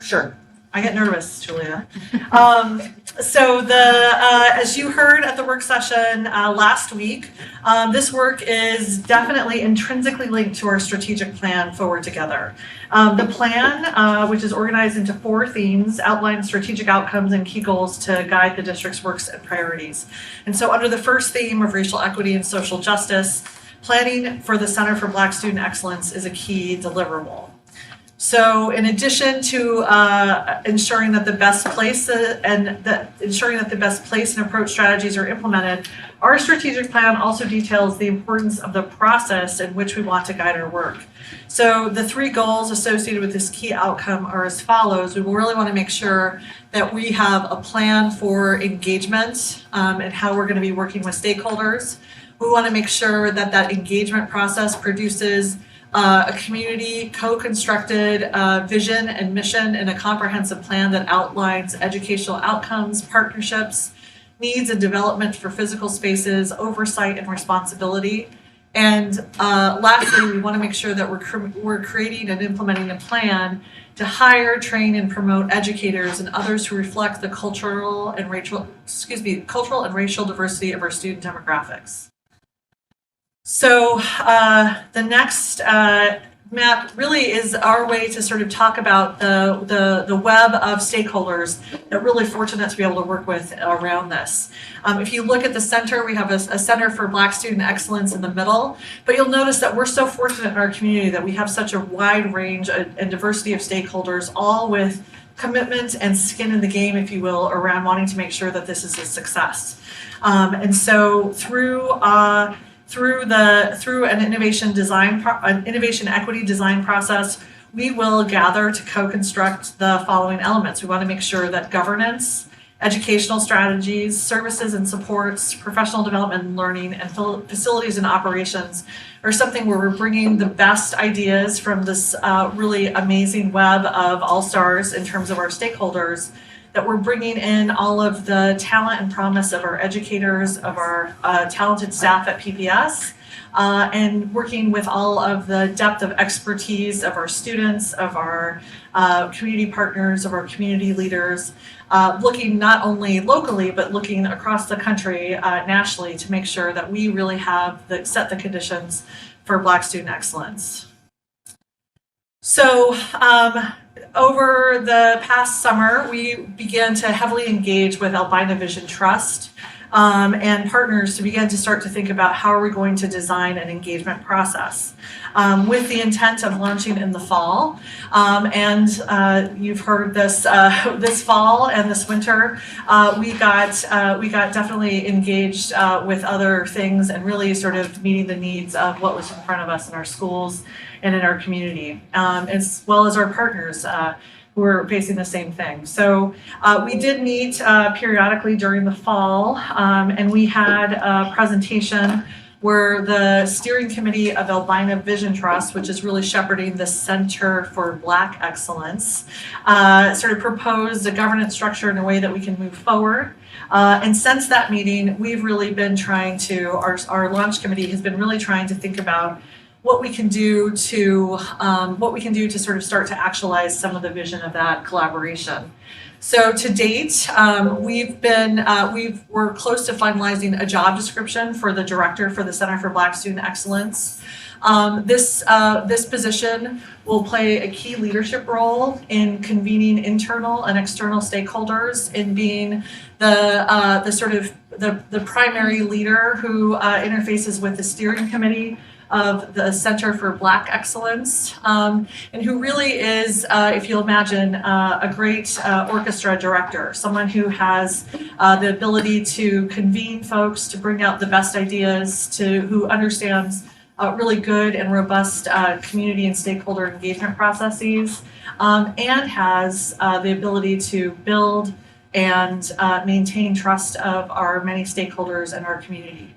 Sure. I get nervous, Julia. So as you heard at the work session last week, this work is definitely intrinsically linked to our strategic plan Forward Together. The plan, which is organized into 4 themes, outlines strategic outcomes and key goals to guide the district's works and priorities. And so under the first theme of racial equity and social justice, planning for the Center for Black Student Excellence is a key deliverable. So in addition to ensuring that the best place and approach strategies are implemented, our strategic plan also details the importance of the process in which we want to guide our work. So the 3 goals associated with this key outcome are as follows. We really want to make sure that we have a plan for engagement and how we're going to be working with stakeholders. We want to make sure that that engagement process produces a community co-constructed vision and mission and a comprehensive plan that outlines educational outcomes, partnerships, needs and development for physical spaces, oversight and responsibility. And lastly, we want to make sure that we're creating and implementing a plan to hire, train, and promote educators and others who reflect the cultural and racial diversity of our student demographics. So the next map really is our way to sort of talk about the web of stakeholders that we're really fortunate to be able to work with around this. If you look at the center, we have a Center for Black Student Excellence in the middle, but you'll notice that we're so fortunate in our community that we have such a wide range and diversity of stakeholders, all with commitment and skin in the game, if you will, around wanting to make sure that this is a success. And so through an innovation equity design process, we will gather to co-construct the following elements. We want to make sure that governance, educational strategies, services and supports, professional development and learning, and facilities and operations are something where we're bringing the best ideas from this really amazing web of all-stars in terms of our stakeholders, that we're bringing in all of the talent and promise of our educators, of our talented staff at PPS, and working with all of the depth of expertise of our students, of our community partners, of our community leaders, looking not only locally, but looking across the country nationally to make sure that we really have set the conditions for Black student excellence. So, over the past summer, we began to heavily engage with Albina Vision Trust and partners to begin to start to think about how are we going to design an engagement process with the intent of launching in the fall. You've heard this this fall and this winter, we got definitely engaged with other things and really sort of meeting the needs of what was in front of us in our schools and in our community, as well as our partners who are facing the same thing. So we did meet periodically during the fall, and we had a presentation where the steering committee of Albina Vision Trust, which is really shepherding the Center for Black Excellence, sort of proposed a governance structure in a way that we can move forward. And since that meeting, we've really been trying to, our launch committee has been really trying to think about what we can do to sort of start to actualize some of the vision of that collaboration. So to date, we're close to finalizing a job description for the director for the Center for Black Student Excellence. This position will play a key leadership role in convening internal and external stakeholders, in being the sort of the primary leader who interfaces with the steering committee of the Center for Black Excellence, and who really is, if you'll imagine, a great orchestra director, someone who has the ability to convene folks, to bring out the best ideas, who understands really good and robust community and stakeholder engagement processes, and has the ability to build and maintain trust of our many stakeholders in our community.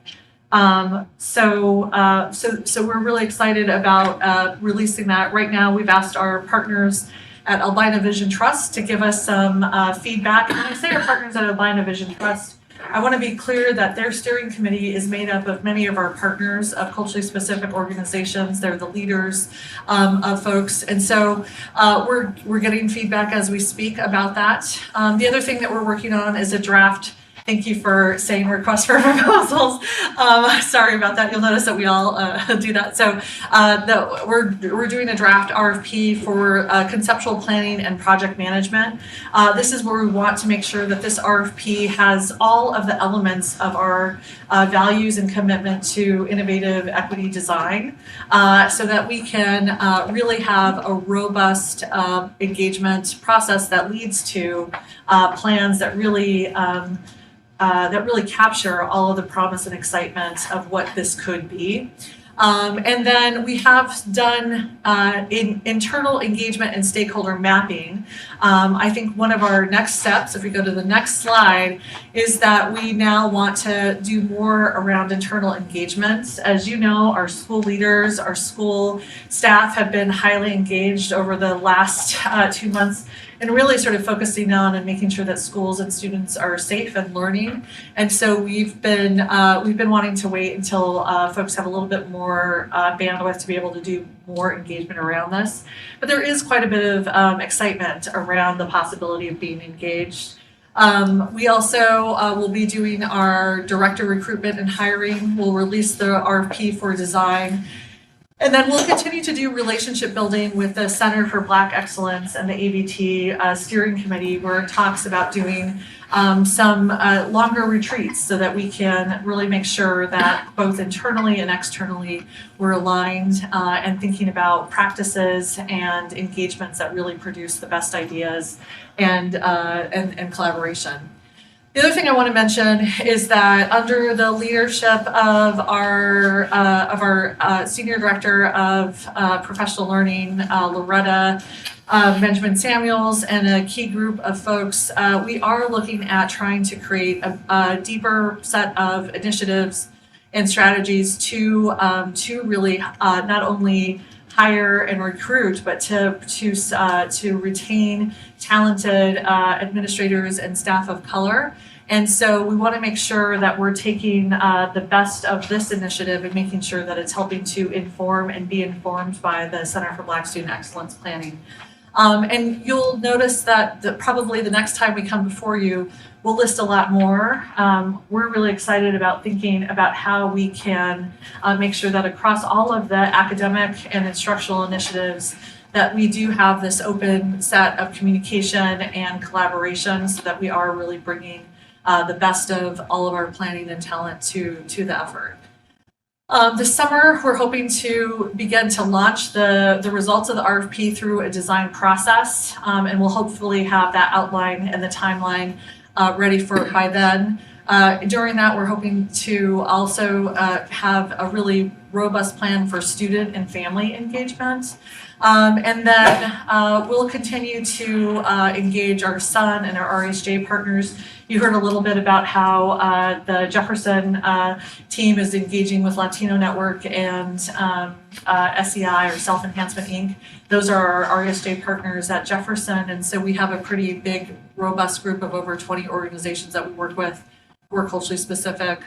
So we're really excited about releasing that. Right now, we've asked our partners at Albina Vision Trust to give us some feedback. And when I say our partners at Albina Vision Trust, I want to be clear that their steering committee is made up of many of our partners of culturally specific organizations. They're the leaders of folks. And so we're getting feedback as we speak about that. The other thing that we're working on is a draft. Thank you for saying request for proposals. Sorry about that. You'll notice that we all do that. So we're doing a draft RFP for conceptual planning and project management. This is where we want to make sure that this RFP has all of the elements of our values and commitment to innovative equity design, so that we can really have a robust engagement process that leads to plans that really capture all of the promise and excitement of what this could be. And then we have done internal engagement and stakeholder mapping. I think one of our next steps, if we go to the next slide, is that we now want to do more around internal engagement. As you know, our school leaders, our school staff have been highly engaged over the last 2 months, and really sort of focusing on and making sure that schools and students are safe and learning. And so we've been wanting to wait until folks have a little bit more bandwidth to be able to do more engagement around this. But there is quite a bit of excitement around the possibility of being engaged. We also will be doing our director recruitment and hiring. We'll release the RFP for design. And then we'll continue to do relationship building with the Center for Black Excellence and the ABT steering committee, where it talks about doing some longer retreats so that we can really make sure that both internally and externally we're aligned and thinking about practices and engagements that really produce the best ideas and collaboration. The other thing I want to mention is that under the leadership of our Senior Director of Professional Learning, Loretta Benjamin Samuels, and a key group of folks, we are looking at trying to create a deeper set of initiatives and strategies to really not only hire and recruit, but to retain talented administrators and staff of color. And so we want to make sure that we're taking the best of this initiative and making sure that it's helping to inform and be informed by the Center for Black Student Excellence Planning. And you'll notice that probably the next time we come before you, we'll list a lot more. We're really excited about thinking about how we can make sure that across all of the academic and instructional initiatives that we do have this open set of communication and collaboration, so that we are really bringing the best of all of our planning and talent to the effort. This summer, we're hoping to begin to launch the results of the RFP through a design process, and we'll hopefully have that outline and the timeline ready for it by then. During that, we're hoping to also have a really robust plan for student and family engagement. And then we'll continue to engage our SUN and our RHJ partners. You heard a little bit about how the Jefferson team is engaging with Latino Network and SEI, or Self Enhancement Inc. Those are our RSJ partners at Jefferson, and so we have a pretty big, robust group of over 20 organizations that we work with, who are culturally specific.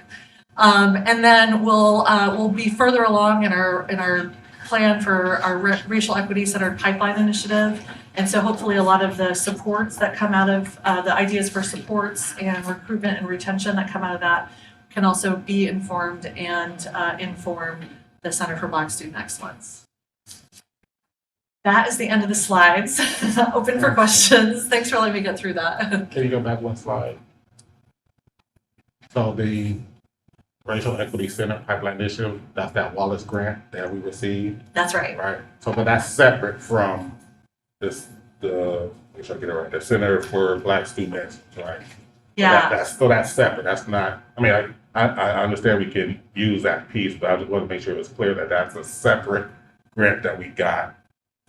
And then we'll be further along in our plan for our racial equity centered pipeline initiative. And so hopefully a lot of the supports that come out of the ideas for supports and recruitment and retention that come out of that can also be informed and inform the Center for Black Student Excellence. That is the end of the slides. Open for questions. Thanks for letting me get through that. Can you go back one slide? So the Racial Equity Center Pipeline Initiative, that's that Wallace grant that we received. That's right. Right. So, but that's separate from this, make sure I get it right, the Center for Black Students, right? Yeah. So that's separate. That's not, I mean, I understand we can use that piece, but I just want to make sure it's clear that that's a separate grant that we got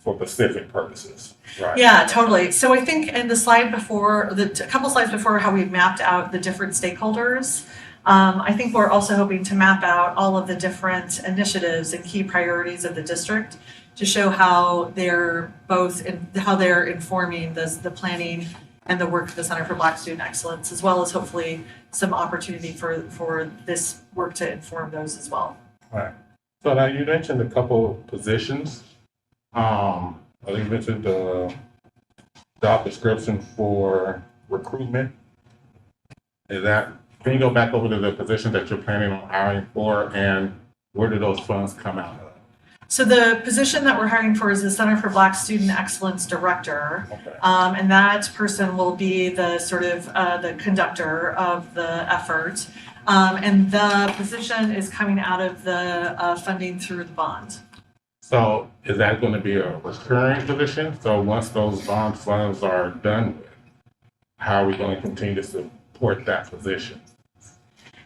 for specific purposes, right? Yeah, totally. So I think in the slide before, a couple slides before, how we mapped out the different stakeholders, I think we're also hoping to map out all of the different initiatives and key priorities of the district to show how they're how they're informing the planning and the work of the Center for Black Student Excellence, as well as hopefully some opportunity for this work to inform those as well. All right. So now you mentioned a couple positions. I think you mentioned the job description for recruitment. Can you go back over to the position that you're planning on hiring for, and where do those funds come out of? So the position that we're hiring for is the Center for Black Student Excellence Director. Okay. And that person will be the sort of the conductor of the effort. And the position is coming out of the funding through the bond. So is that going to be a recurring position? So once those bond funds are done with, how are we going to continue to support that position?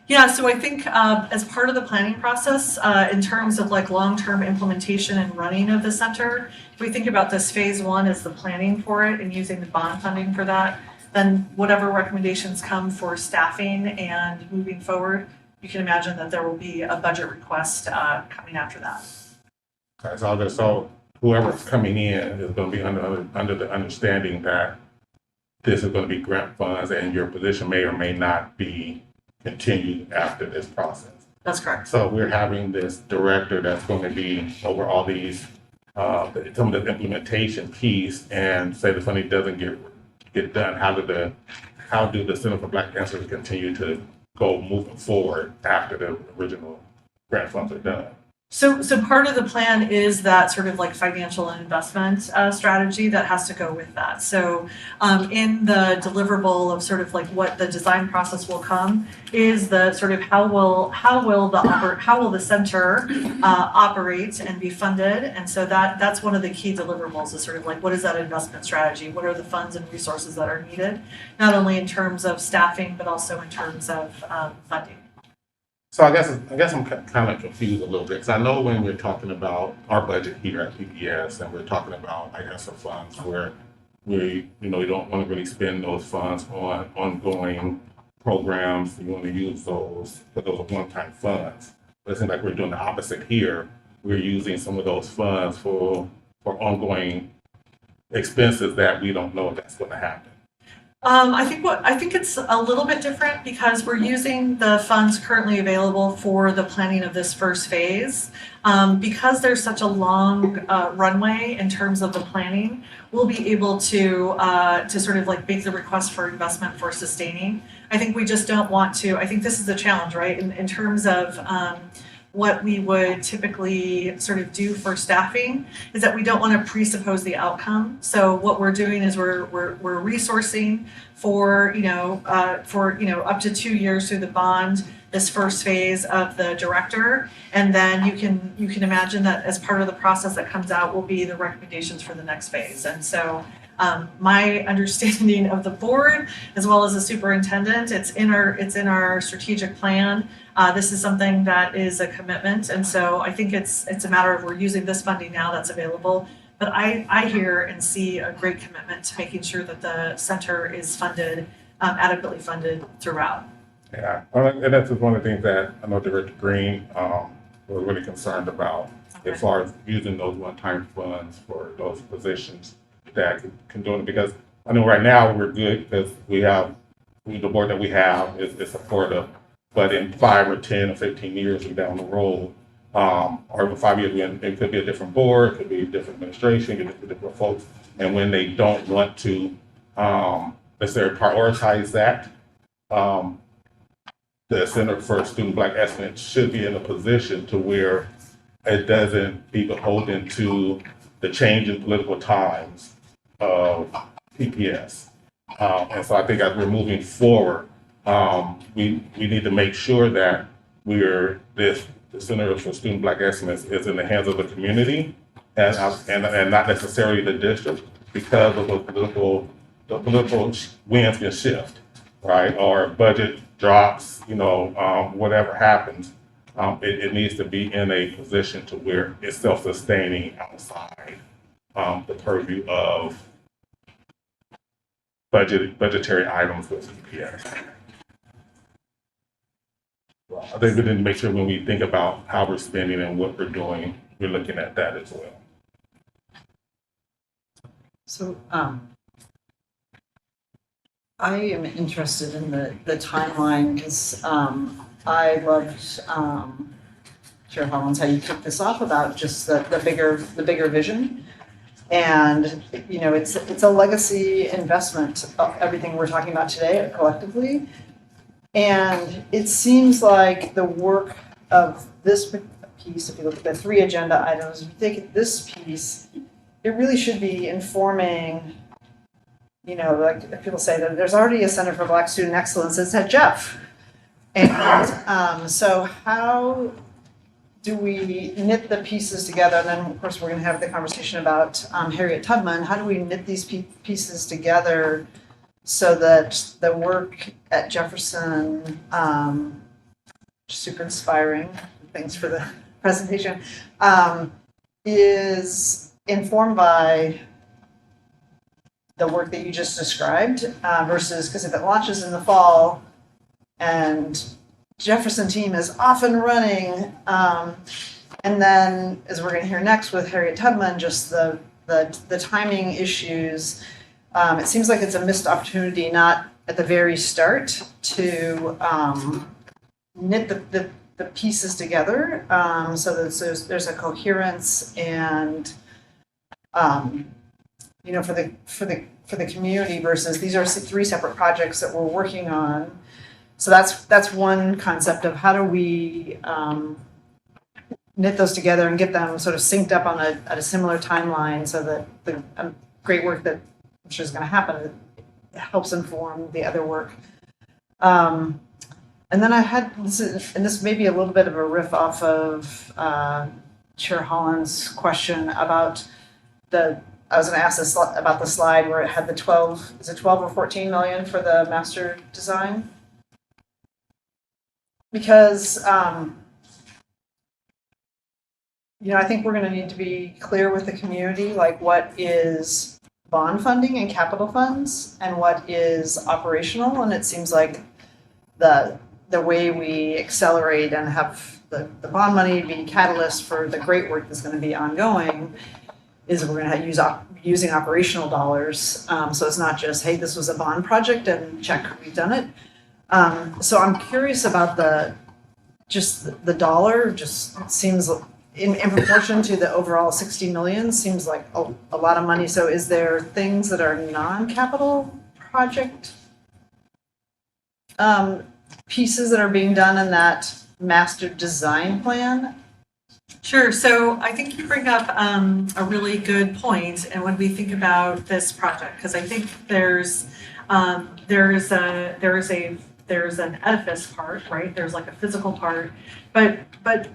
Yeah, so I think as part of the planning process, in terms of like long-term implementation and running of the center, if we think about this phase one as the planning for it and using the bond funding for that, then whatever recommendations come for staffing and moving forward, you can imagine that there will be a budget request coming after that. Okay, so whoever's coming in is going to be under the understanding that this is going to be grant funds and your position may or may not be continued after this process. That's correct. So we're having this director that's going to be over all these, some of the implementation piece, and say the funding doesn't get done. How do the Center for Black Excellence continue to go moving forward after the original grant funds are done? So part of the plan is that sort of like financial and investment strategy that has to go with that. So in the deliverable of sort of like what the design process will come is the sort of how will the center operate and be funded. And so that's one of the key deliverables is sort of like what is that investment strategy? What are the funds and resources that are needed, not only in terms of staffing but also in terms of funding. So I guess I'm kind of confused a little bit, because I know when we're talking about our budget here at PPS and we're talking about ISA funds where we don't want to really spend those funds on ongoing programs. You want to use those for those one-time funds. But it seems like we're doing the opposite here. We're using some of those funds for ongoing expenses that we don't know if that's going to happen. I think it's a little bit different because we're using the funds currently available for the planning of this first phase. Because there's such a long runway in terms of the planning, we'll be able to sort of like make the request for investment for sustaining. I think we just don't want to. I think this is the challenge, right? In terms of what we would typically sort of do for staffing is that we don't want to presuppose the outcome. So what we're doing is we're resourcing for up to 2 years through the bond, this first phase of the director, and then you can imagine that as part of the process that comes out will be the recommendations for the next phase. And so my understanding of the board as well as the superintendent, it's in our strategic plan. This is something that is a commitment, and so I think it's a matter of we're using this funding now that's available. But I hear and see a great commitment to making sure that the center is funded, adequately funded throughout. Yeah, and that's just one of the things that I know Director Green was really concerned about as far as using those one-time funds for those positions that can do it. Because I know right now we're good because the board that we have is supportive. But in 5 or 10 or 15 years down the road, or even 5 years, it could be a different board, it could be a different administration, it could be different folks. And when they don't want to necessarily prioritize that, the Center for Student Black Excellence should be in a position to where it doesn't be beholden to the changing political times of PPS. And so I think as we're moving forward, we need to make sure that the Center for Student Black Excellence is in the hands of the community and not necessarily the district, because of the political winds can shift, right? Or budget drops, whatever happens. It needs to be in a position to where it's self-sustaining outside the purview of budgetary items with CPS. I think we need to make sure when we think about how we're spending and what we're doing, we're looking at that as well. So I am interested in the timeline because I loved Chair Hollins, how you kicked this off about just the bigger vision. And it's a legacy investment of everything we're talking about today collectively. And it seems like the work of this piece, if you look at the 3 agenda items, if you take this piece, it really should be informing, like if people say that there's already a Center for Black Student Excellence, it's at Jeff. And so how do we knit the pieces together? And then of course we're going to have the conversation about Harriet Tubman. How do we knit these pieces together so that the work at Jefferson, super inspiring, thanks for the presentation, is informed by the work that you just described versus, because if it launches in the fall and Jefferson team is off and running, and then as we're going to hear next with Harriet Tubman, just the timing issues, it seems like it's a missed opportunity, not at the very start, to knit the pieces together so that there's a coherence and for the community versus these are 3 separate projects that we're working on. So that's one concept of how do we knit those together and get them sort of synced up on a similar timeline so that the great work that I'm sure is going to happen helps inform the other work. And then I had this may be a little bit of a riff off of Chair Holland's question about I was going to ask this about the slide where it had the 12 or 14 million for the master design? Because, I think we're going to need to be clear with the community, like what is bond funding and capital funds and what is operational. And it seems like the way we accelerate and have the bond money be catalyst for the great work that's going to be ongoing is we're going to use using operational dollars. So it's not just, hey, this was a bond project and check, we've done it. So I'm curious about the dollar, just seems in proportion to the overall 60 million, seems like a lot of money. So is there things that are non-capital project pieces that are being done in that master design plan? Sure. So I think you bring up a really good point. And when we think about this project, because I think there's an edifice part, right? There's like a physical part, but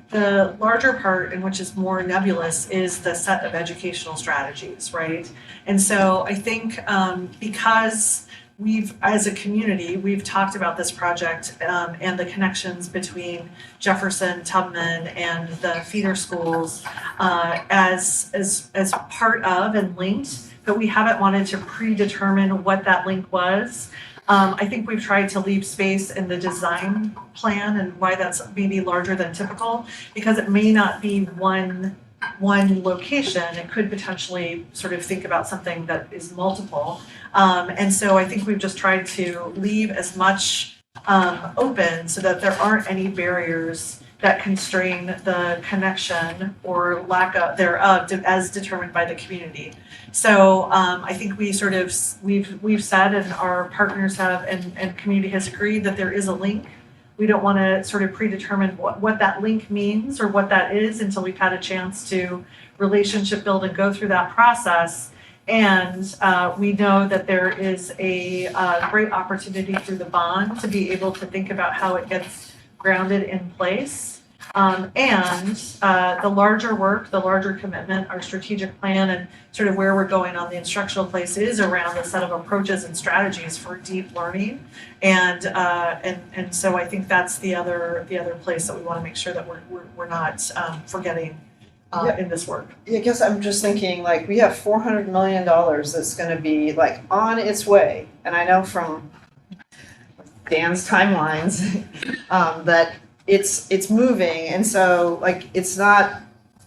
the larger part, and which is more nebulous, is the set of educational strategies, right? And so I think because as a community, we've talked about this project and the connections between Jefferson, Tubman, and the feeder schools as part of and linked, but we haven't wanted to predetermine what that link was. I think we've tried to leave space in the design plan and why that's maybe larger than typical, because it may not be one location. It could potentially sort of think about something that is multiple. And so I think we've just tried to leave as much open so that there aren't any barriers that constrain the connection or lack of thereof as determined by the community. So I think we've said, and our partners have, and community has agreed that there is a link we don't want to sort of predetermine what that link means or what that is until we've had a chance to relationship build and go through that process. And we know that there is a great opportunity through the bond to be able to think about how it gets grounded in place. And the larger work, the larger commitment, our strategic plan, and sort of where we're going on the instructional place is around a set of approaches and strategies for deep learning. And so I think that's the other place that we want to make sure that we're not forgetting in this work. Yeah, I guess I'm just thinking, like, we have $400 million that's going to be like on its way, and I know from Dan's timelines that it's moving, and so like it's not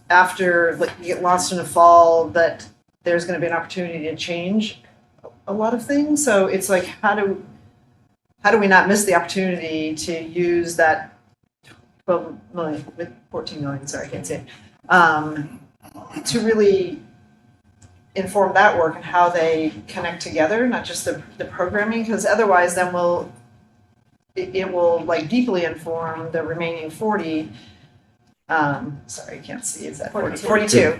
after like you get lost in the fall that there's going to be an opportunity to change a lot of things. So it's like how do we not miss the opportunity to use that 12 million with 14 million? Sorry, I can't say it, to really inform that work and how they connect together, not just the programming, because otherwise then it will like deeply inform the remaining 40. Sorry, I can't see. Is that 42?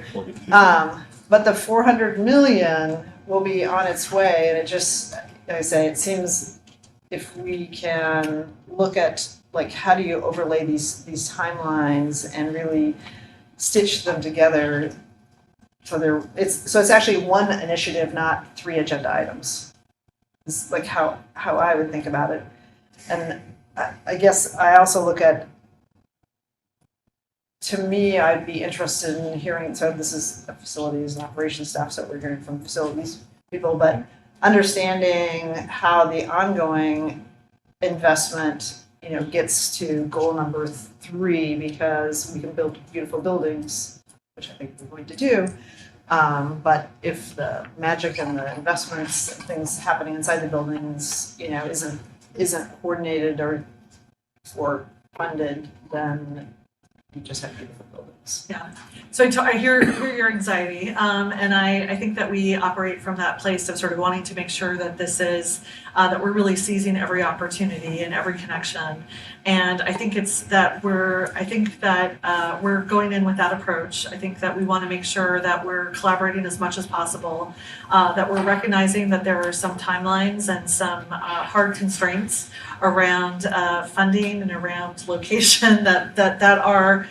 But the 400 million will be on its way, and it just, like I say, it seems if we can look at like how do you overlay these timelines and really stitch them together so it's actually one initiative, not 3 agenda items. It's like how I would think about it. And I guess I also look at, to me, I'd be interested in hearing, so this is a facilities and operations staff, so we're hearing from facilities people, but understanding how the ongoing investment, gets to goal number 3, because we can build beautiful buildings, which I think we're going to do. But if the magic and the investments and things happening inside the buildings, isn't coordinated or funded, then you just have beautiful buildings. Yeah. So I hear your anxiety, and I think that we operate from that place of sort of wanting to make sure that this is that we're really seizing every opportunity and every connection. And I think we're going in with that approach. I think that we want to make sure that we're collaborating as much as possible, that we're recognizing that there are some timelines and some hard constraints around funding and around location that are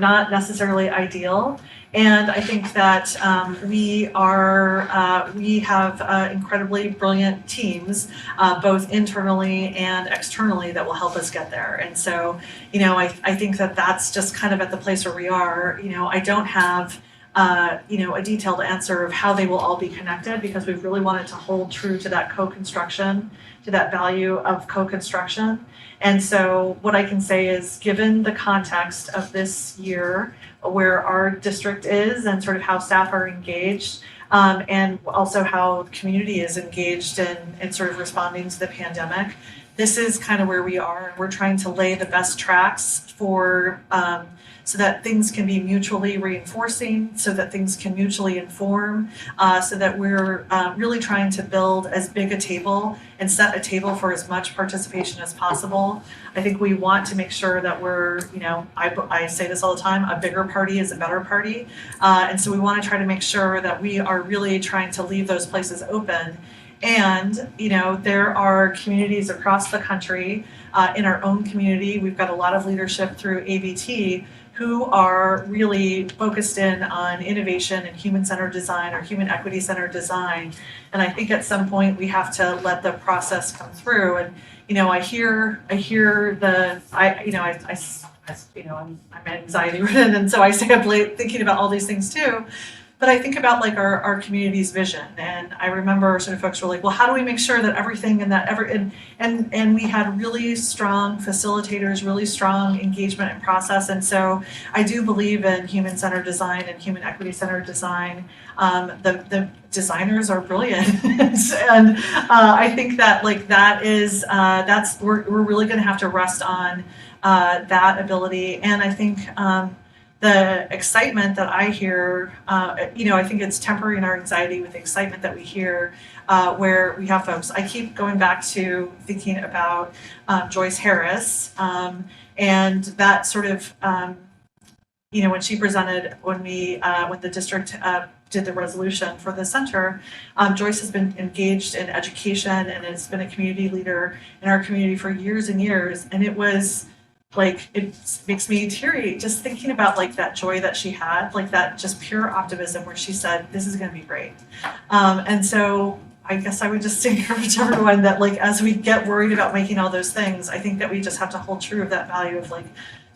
not necessarily ideal. And I think that we have incredibly brilliant teams, both internally and externally, that will help us get there. And so, I think that that's just kind of at the place where we are. I don't have a detailed answer of how they will all be connected, because we've really wanted to hold true to that co-construction, to that value of co-construction. And so what I can say is, given the context of this year, where our district is and sort of how staff are engaged, and also how the community is engaged in sort of responding to the pandemic, this is kind of where we are. We're trying to lay the best tracks for so that things can be mutually reinforcing, so that things can mutually inform, so that we're really trying to build as big a table and set a table for as much participation as possible. I think we want to make sure that we're, I say this all the time, a bigger party is a better party. And so we want to try to make sure that we are really trying to leave those places open. And, there are communities across the country, in our own community, we've got a lot of leadership through ABT who are really focused in on innovation and human-centered design or human equity-centered design. And I think at some point we have to let the process come through. And, I hear I'm anxiety ridden, and so I stay up late thinking about all these things too. But I think about like our community's vision, and I remember sort of folks were like, well, how do we make sure that everything and we had really strong facilitators, really strong engagement and process. And so I do believe in human-centered design and human equity-centered design. The designers are brilliant, and I think that we're really going to have to rest on that ability. And I think the excitement that I hear, I think it's tempering our anxiety with the excitement that we hear where we have folks. I keep going back to thinking about Joyce Harris and that sort of, when she presented, when the district did the resolution for the center, Joyce has been engaged in education and has been a community leader in our community for years and years. And it was like, it makes me teary just thinking about like that joy that she had, like that just pure optimism where she said, this is going to be great. And so I guess I would just encourage everyone that like, as we get worried about making all those things, I think that we just have to hold true of that value of like,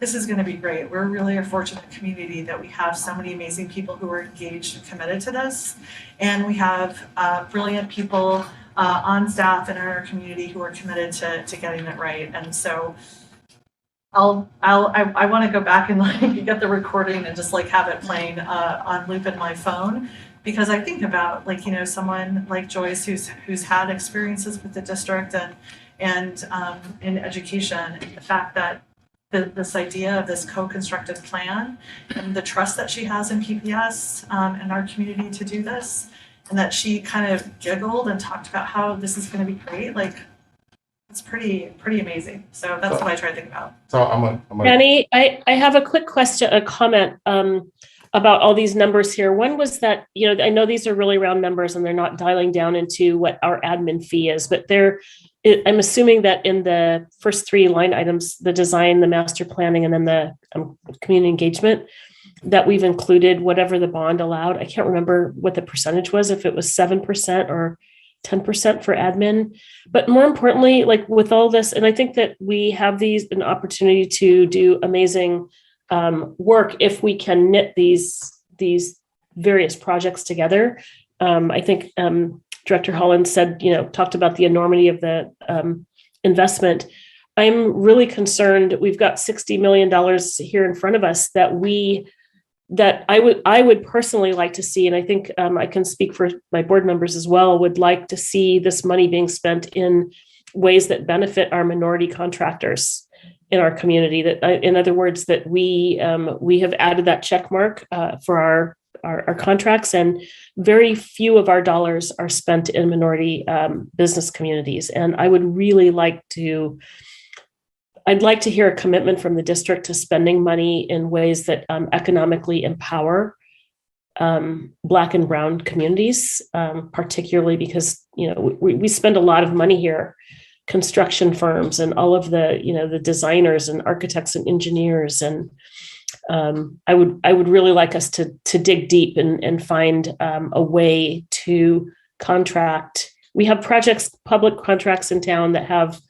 this is going to be great. We're really a fortunate community that we have so many amazing people who are engaged and committed to this. And we have brilliant people on staff and in our community who are committed to getting it right. And so I want to go back and like get the recording and just like have it playing on loop in my phone, because I think about like, someone like Joyce who's had experiences with the district and in education, and the fact that this idea of this co-constructed plan and the trust that she has in PPS and our community to do this, and that she kind of giggled and talked about how this is going to be great. Like, it's pretty amazing. So that's what I try to think about. So I'm Annie, I have a quick question, a comment about all these numbers here. One was that, I know these are really round numbers and they're not dialing down into what our admin fee is, but I'm assuming that in the first three line items, the design, the master planning, and then the community engagement, that we've included whatever the bond allowed. I can't remember what the percentage was, if it was 7% or 10% for admin. But more importantly, like with all this, and I think that we have an opportunity to do amazing work if we can knit these various projects together. I think Director Holland said, talked about the enormity of the investment. I'm really concerned. We've got $60 million here in front of us that I would personally like to see, and I think I can speak for my board members as well, would like to see this money being spent in ways that benefit our minority contractors in our community. That, in other words, that we have added that check mark for our contracts, and very few of our dollars are spent in minority business communities. And I would really I'd like to hear a commitment from the district to spending money in ways that economically empower Black and Brown communities, particularly because, we spend a lot of money here, construction firms and all of the, the designers and architects and engineers. And I would really like us to dig deep and find a way to contract. We have public contracts in town that have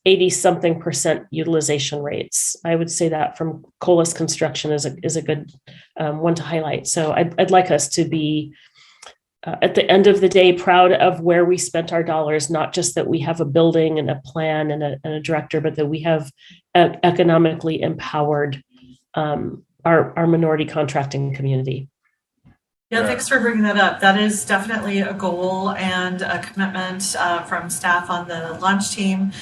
80-something% utilization rates. I would say that from Colas Construction is a good one to highlight. So I'd like us to be, at the end of the day, proud of where we spent our dollars, not just that we have a building and a plan and a director, but that we have economically empowered our minority contracting community. Yeah, thanks for bringing that up. That is definitely a goal and a commitment from staff on the launch team.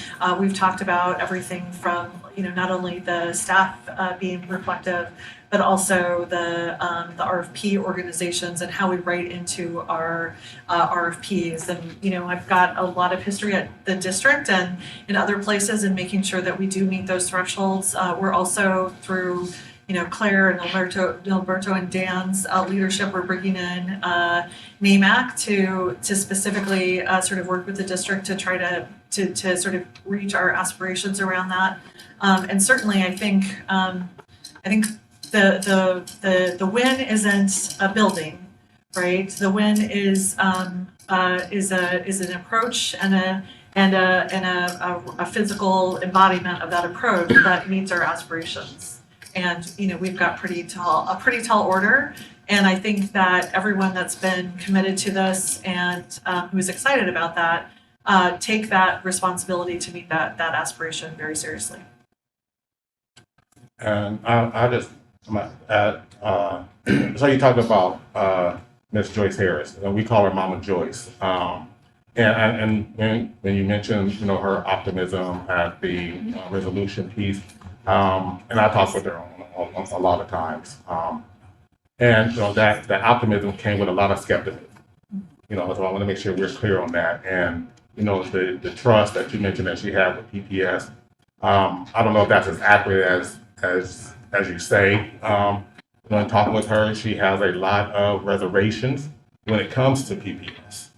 We've talked about everything from, not only the staff being reflective, but also the RFP organizations and how we write into our RFPs. And, I've got a lot of history at the district and in other places in making sure that we do meet those thresholds. We're also through Claire and Alberto and Dan's leadership, we're bringing in NAMAC to specifically sort of work with the district to try to sort of reach our aspirations around that. And certainly, I think the win isn't a building, right? The win is an approach and a physical embodiment of that approach that meets our aspirations. And we've got a pretty tall order, and I think that everyone that's been committed to this and who's excited about that take that responsibility to meet that aspiration very seriously. And I just add, so you talked about Miss Joyce Harris, and we call her Mama Joyce. And when you mentioned her optimism at the resolution piece. And I talked with her a lot of times. And you know, that optimism came with a lot of skepticism. You know, so I want to make sure we're clear on that. And you know, the trust that you mentioned that she had with PPS, I don't know if that's as accurate as you say. You know, in talking with her, she has a lot of reservations when it comes to PPS.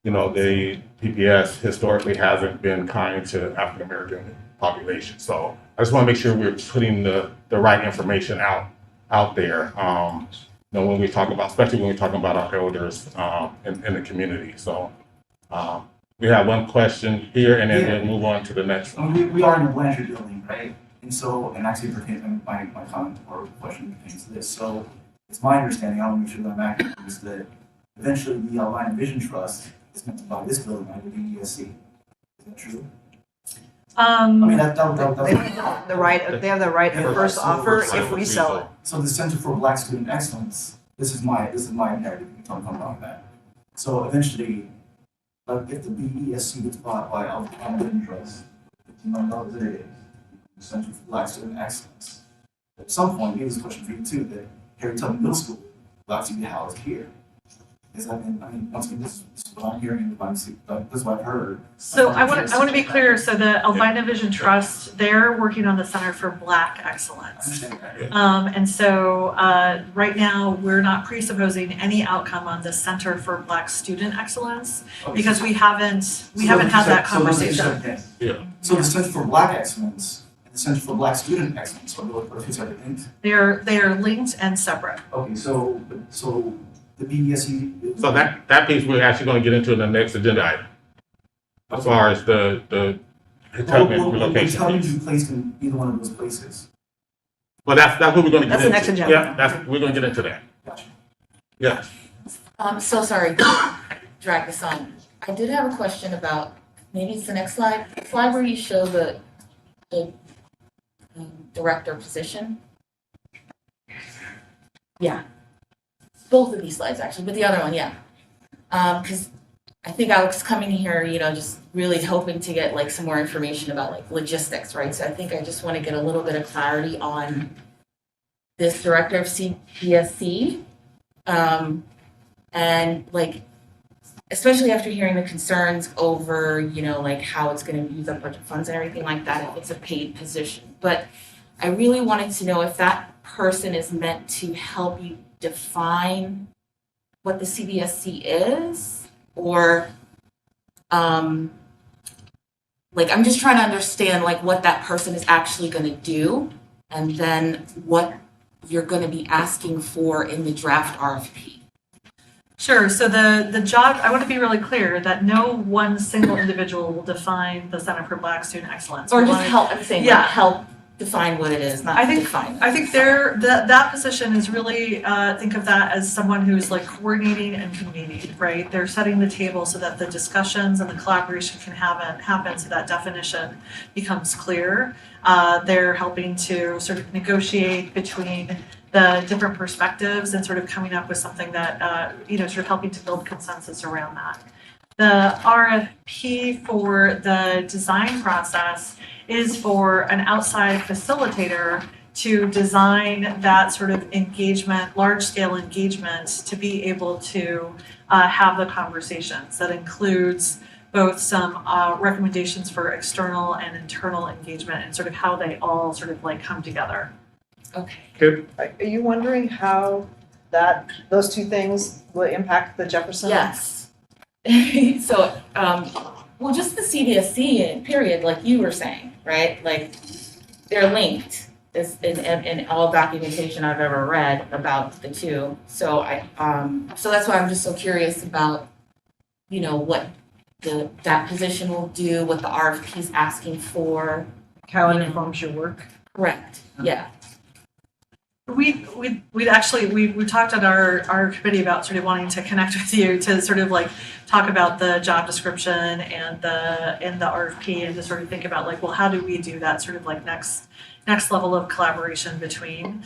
You know, the PPS historically hasn't been kind to African American population. So I just want to make sure we're putting the right information out there. You know, when we talk about, especially when we're talking about our elders in the community. So we have one question here, and then we'll move on to the next one. We are in the Blanchard building, right? And so, and actually my comment or question pertains to this. So it's my understanding, I want to make sure that I'm accurate, is that eventually the Albina Vision Trust is meant to buy this building out of the ESC. Is that true? I mean, They have the right, they have the right of first offer if we sell it. So the Center for Black Student Excellence, this is my narrative, I'm talking about that. So eventually, if the BESC gets bought by Albina Vision Trust, $15 million that it is, the Center for Black Student Excellence, at some point, maybe this is a question for you too, that Harry Tubman Middle School will actually be housed here. I mean, once again, this is what I'm hearing, this is what I've heard. So I want to be clear. So the Albina Vision Trust, they're working on the Center for Black Excellence. And so right now we're not presupposing any outcome on the Center for Black Student Excellence because we haven't had that conversation. So the Center for Black Excellence and the Center for Black Student Excellence are linked. They are linked and separate. Okay, so the BESC. So that piece we're actually going to get into in the next agenda item. As far as the Tubman relocation. How did you place in either one of those places? Well, that's what we're going to get into. That's the next agenda. Yeah, we're going to get into that. Gotcha. Yes. I'm so sorry, drag this on. I did have a question about, maybe it's the next slide, where you show the director position. Yeah. Both of these slides actually, but the other one, yeah. Because I think I was coming here, you know, just really hoping to get like some more information about like logistics, right? So I think I just want to get a little bit of clarity on this director of CPSC. And like, especially after hearing the concerns over, you know, like how it's going to use up budget funds and everything like that, if it's a paid position. But I really wanted to know if that person is meant to help you define what the CBSC is, or like I'm just trying to understand like what that person is actually going to do, and then what you're going to be asking for in the draft RFP. Sure. So the job, I want to be really clear that no one single individual will define the Center for Black Student Excellence. Or just help, I'm saying, like help define what it is, not define. I think that position is really, think of that as someone who's like coordinating and convening, right? They're setting the table so that the discussions and the collaboration can happen so that definition becomes clear. They're helping to sort of negotiate between the different perspectives and sort of coming up with something that, you know, sort of helping to build consensus around that. The RFP for the design process is for an outside facilitator to design that sort of engagement, large-scale engagement, to be able to have the conversations. That includes both some recommendations for external and internal engagement and sort of how they all sort of like come together. Okay. Good. Are you wondering how those two things will impact the Jefferson? Yes. So, well, just the CBSC period, like you were saying, right? Like they're linked in all documentation I've ever read about the two. So so that's why I'm just so curious about, you know, what that position will do, what the RFP is asking for. How it informs your work. Correct. Yeah. We talked at our committee about sort of wanting to connect with you to sort of like talk about the job description and the RFP and to sort of think about like, well, how do we do that sort of like next next level of collaboration between.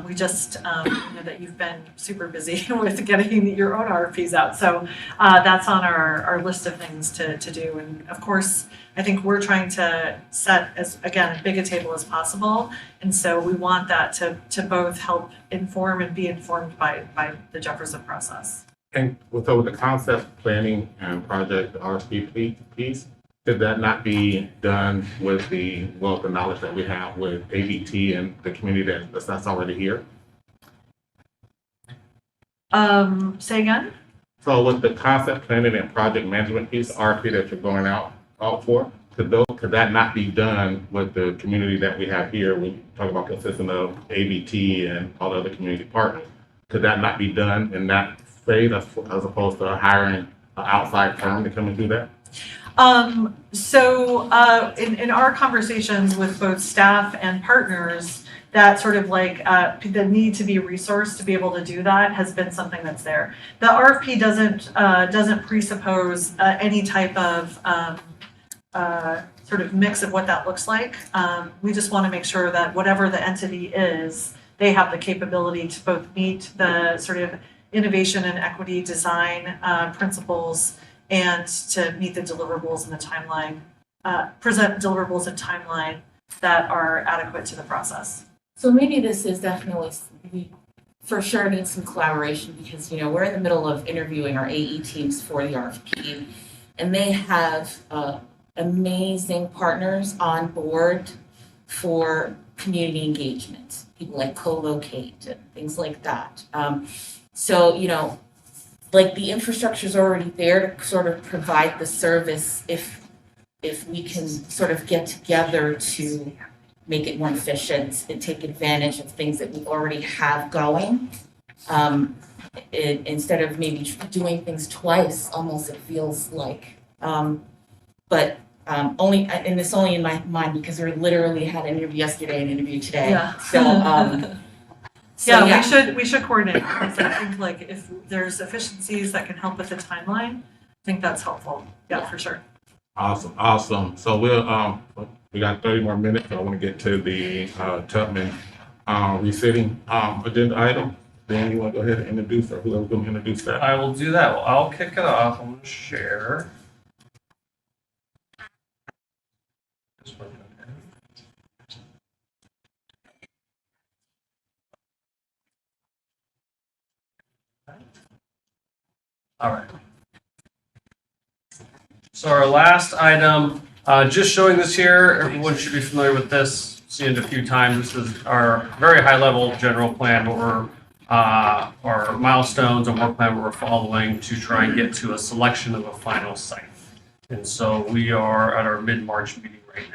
We just know that you've been super busy with getting your own RFPs out. So that's on our list of things to do. And of course, I think we're trying to set as big a table as possible. And so we want that to both help inform and be informed by the Jefferson process. And with the concept planning and project RFP piece, could that not be done with the wealth of knowledge that we have with ABT and the community that's already here? Say again? So with the concept planning and project management piece, RFP that you're going out for, could that not be done with the community that we have here? We talk about consisting of ABT and all the other community partners. Could that not be done in that phase as opposed to hiring an outside firm to come and do that? In our conversations with both staff and partners, that sort of like the need to be resourced to be able to do that has been something that's there. The RFP doesn't presuppose any type of sort of mix of what that looks like. We just want to make sure that whatever the entity is, they have the capability to both meet the sort of innovation and equity design principles and to meet the deliverables and the timeline, present deliverables and timeline that are adequate to the process. So maybe this is definitely, we for sure need some collaboration because, we're in the middle of interviewing our AE teams for the RFP, and they have amazing partners on board for community engagement, people like co-locate and things like that. Like the infrastructure is already there to sort of provide the service if we can sort of get together to make it more efficient and take advantage of things that we already have going. Instead of maybe doing things twice, almost it feels like. But only, and it's only in my mind because we literally had an interview yesterday and an interview today. Yeah. We should coordinate because I think like if there's efficiencies that can help with the timeline, I think that's helpful. Yeah, for sure. Awesome. So we got 30 more minutes. So I want to get to the Tubman resitting agenda item. Dan, you want to go ahead and introduce, or whoever's going to introduce that? I will do that. Well, I'll kick it off. I'm going to share. All right. So our last item, just showing this here, everyone should be familiar with this, seen it a few times. This is our very high level general plan, what we're, our milestones and work plan we're following to try and get to a selection of a final site. And so we are at our mid-March meeting right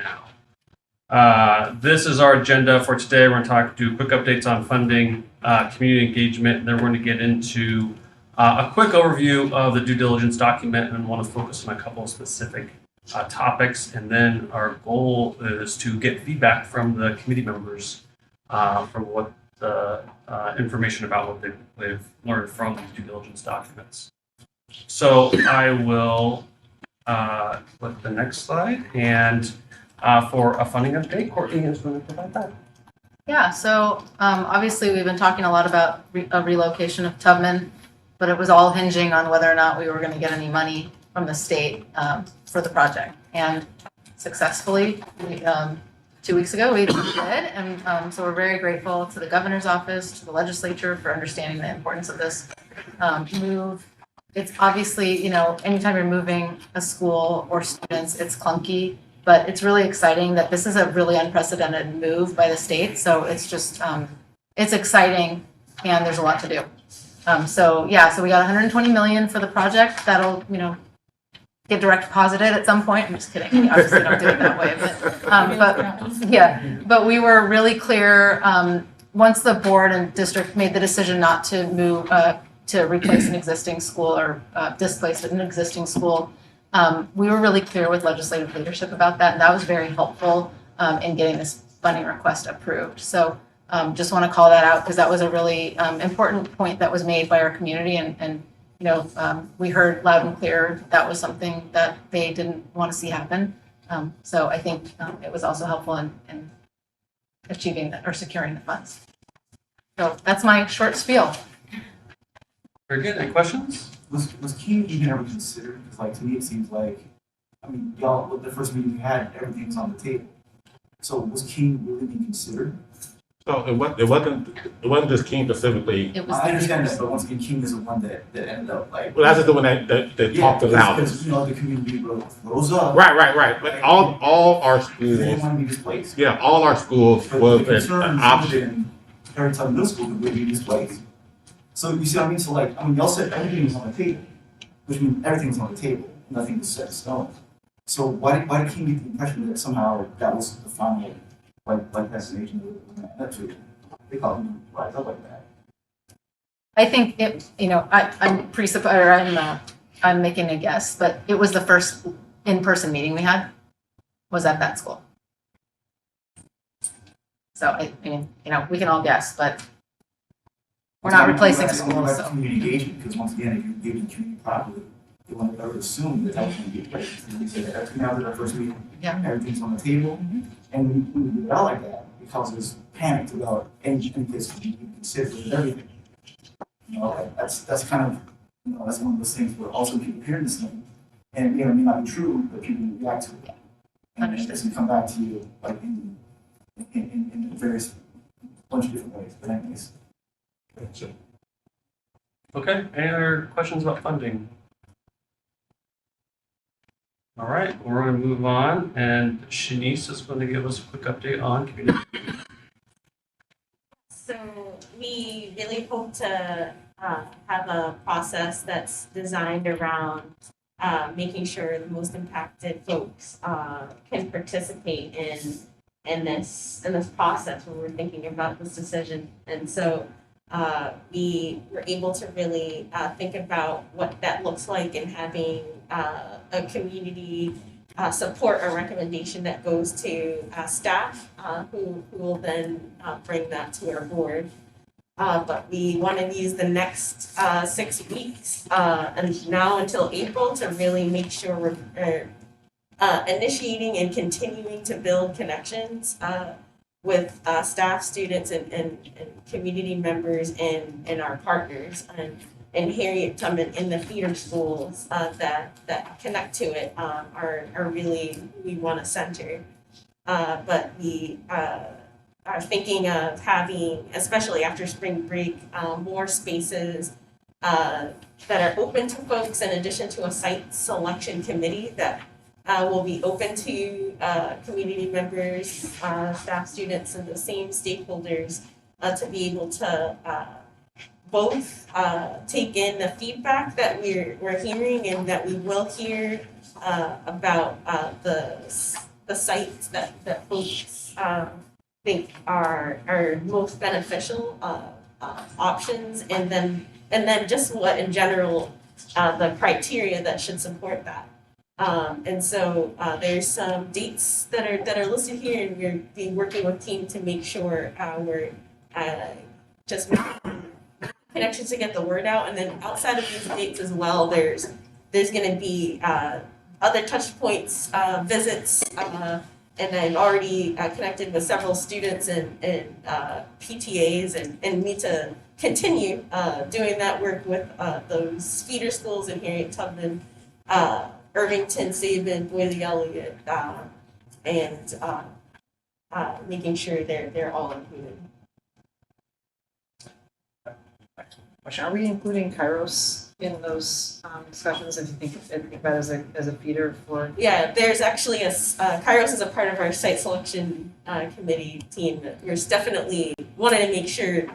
now. This is our agenda for today. We're going to do quick updates on funding, community engagement, and then we're going to get into a quick overview of the due diligence document and want to focus on a couple of specific topics. And then our goal is to get feedback from the committee members from what the information about what they've learned from the due diligence documents. So I will click the next slide. And for a funding update, Courtney is going to provide that. Yeah, so obviously we've been talking a lot about a relocation of Tubman, but it was all hinging on whether or not we were going to get any money from the state for the project. And successfully, 2 weeks ago, we did. And so we're very grateful to the governor's office, to the legislature for understanding the importance of this move. It's obviously, anytime you're moving a school or students, it's clunky, but it's really exciting that this is a really unprecedented move by the state. So it's just, it's exciting and there's a lot to do. So we got 120 million for the project. That'll, get direct deposited at some point. I'm just kidding. Obviously don't do it that way, but we were really clear, once the board and district made the decision not to move, to replace an existing school or displace an existing school, we were really clear with legislative leadership about that. And that was very helpful in getting this funding request approved. So just want to call that out because that was a really important point that was made by our community, and we heard loud and clear that was something that they didn't want to see happen. So I think it was also helpful in achieving or securing the funds. So that's my short spiel. Very good. Any questions? Was King even ever considered? Because like to me it seems like, I mean, y'all, with the first meeting we had, everything was on the table. So was King really being considered? So it wasn't just King specifically. It was I understand that, but once again, King is the one that ended up like. Well, that's just the one that talked the loudest. Because, you know, the community rose up. Right. But all our schools. They didn't want to be displaced. Yeah, all our schools But was the an concerns option. Every time middle school would be displaced. So you see what I mean? So like, I mean, y'all said everything was on the table, which means everything's on the table. Nothing was set in stone. So why did King get the impression that somehow that was the final like destination that to? They call him rise up like that. I think it, you know, I'm making a guess, but it was the first in-person meeting we had was at that school. So I mean, you know, we can all guess, but we're not replacing a school, so. Community engagement, because once again, if you engage the community properly, they want to assume that that was going to be a place. And we say that everything after that first meeting, everything's on the table, and we do it out like that, it causes panic about any place to be considered with everything. You know, like, that's kind of, you know, that's one of those things where also people hear this thing, and you know, it may not be true, but people react to it. And it doesn't come back to you like in various bunch of different ways. But anyways. Okay, any other questions about funding? All right, we're going to move on, and Shanice is going to give us a quick update on community. So we really hope to have a process that's designed around making sure the most impacted folks can participate in this process when we're thinking about this decision. And so we were able to really think about what that looks like and having a community support or recommendation that goes to staff who will then bring that to our board. But we want to use the next 6 weeks and now until April to really make sure we're initiating and continuing to build connections with staff, students, and community members and our partners. And Harriet Tubman in the feeder schools that connect to it are really who we want to center. But we are thinking of having, especially after spring break, more spaces that are open to folks in addition to a site selection committee that will be open to community members, staff, students, and the same stakeholders to be able to both take in the feedback that we're hearing and that we will hear about the sites that folks think are most beneficial options, and then just what in general the criteria that should support that. And so there's some dates that are listed here, and we're be working with team to make sure we're just making connections to get the word out. And then outside of these dates as well, there's going to be other touch points, visits, and I'm already connected with several students and PTAs and need to continue doing that work with those feeder schools in Harriet Tubman, Irvington, Sabin, Boyle Elliott, and making sure they're all included. Question: are we including Kairos in those discussions? If you think about it as a feeder for? Yeah, there's actually Kairos is a part of our site selection committee team. We're definitely wanting to make sure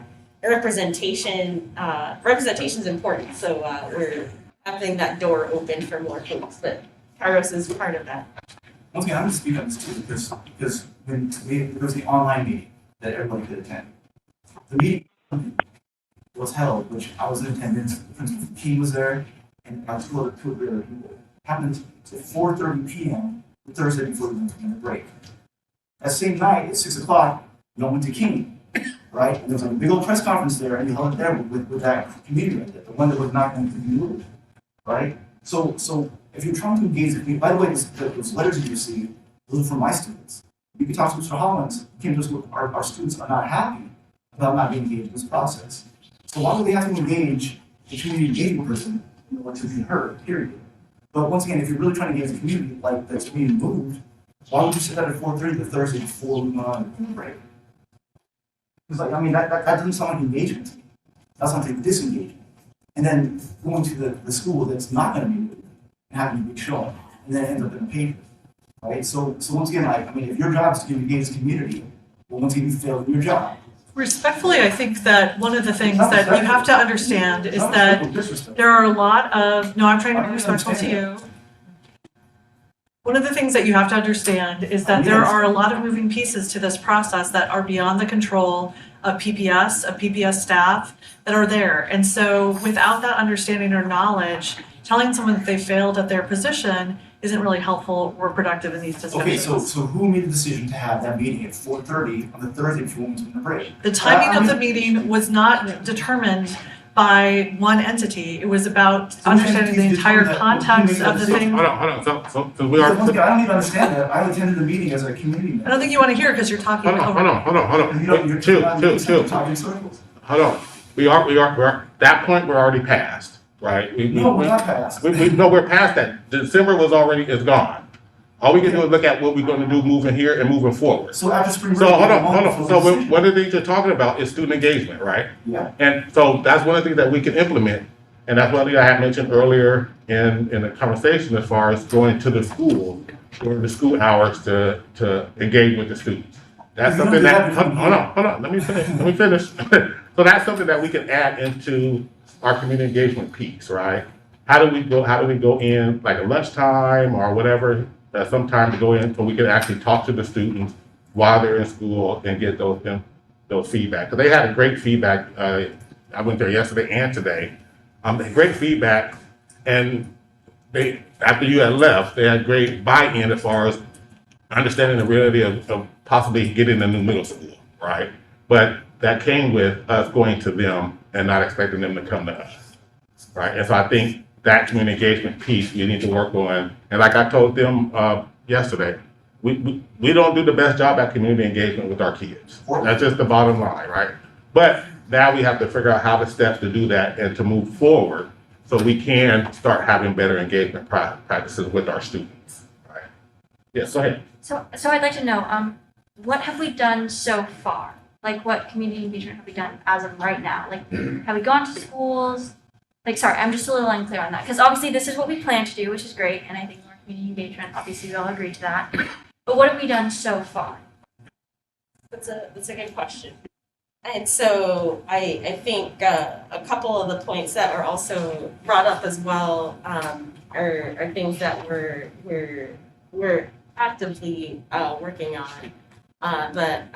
representation is important. So we're having that door open for more folks, but Kairos is part of that. Once again, I'm going to speak on this too because when there was the online meeting that everybody could attend, the meeting was held, which I was in attendance. Principal Key was there, and two other people. Happened at 4:30 p.m. the Thursday before we went to break. That same night at 6 o'clock, we all went to King, right? And there was a big old press conference there, and we held it there with that community right there, the one that was not going to be moved, right? So if you're trying to engage the community, by the way, those letters you received, those are from my students. You can talk to Mr. Hollins, you can just look, our students are not happy about not being engaged in this process. So why would they have to engage the community engagement person in order to be heard, period? But once again, if you're really trying to engage the community, like the community moved, why would you sit that at 4:30 the Thursday before we went on break? Because like, I mean, that doesn't sound like engagement to me. That sounds like disengagement. And then going to the school that's not going to be moved and having a big show, and then it ends up in a paper, right? So once again, like, I mean, if your job is to engage the community, well, once again, you failed in your job. Respectfully, I think that one of the things that you have to understand is that there are a lot of, no, I'm trying to be respectful to you. One of the things that you have to understand is that there are a lot of moving pieces to this process that are beyond the control of PPS staff that are there. And so without that understanding or knowledge, telling someone that they failed at their position isn't really helpful or productive in these discussions. Okay, so who made the decision to have that meeting at 4:30 on the Thursday before we went to the break? The timing of the meeting was not determined by one entity. It was about understanding the entire context of the thing. Hold on. So we are. I don't even understand that. I attended the meeting as a community member. I don't think you want to hear because you're talking over. Hold on. You're Chill. talking in circles. Hold on. We're that point we're already past, right? No, we're not past. No, we're past that. December is gone. All we can do is look at what we're going to do moving here and moving forward. So after spring break. So hold on. So one of the things you're talking about is student engagement, right? Yeah. And so that's one of the things that we can implement. And that's one thing I had mentioned earlier in the conversation as far as going to the school during the school hours to engage with the students. That's something that, hold on, let me finish. So that's something that we can add into our community engagement piece, right? How do we go in like at lunchtime or whatever, sometime to go in so we can actually talk to the students while they're in school and get those feedback. Because they had a great feedback. I went there yesterday and today. Great feedback, and they, after you had left, they had great buy-in as far as understanding the reality of possibly getting a new middle school, right? But that came with us going to them and not expecting them to come to us, right? And so I think that community engagement piece we need to work on. And like I told them yesterday, we don't do the best job at community engagement with our kids. That's just the bottom line, right? But now we have to figure out how the steps to do that and to move forward so we can start having better engagement practices with our students, right? Yes, go ahead. So I'd like to know, what have we done so far? Like, what community engagement have we done as of right now? Like, have we gone to schools? Like, sorry, I'm just a little unclear on that. Because obviously this is what we plan to do, which is great. And I think more community engagement, obviously we all agree to that. But what have we done so far? That's a good question. And so I think a couple of the points that were also brought up as well are things that we're actively working on. But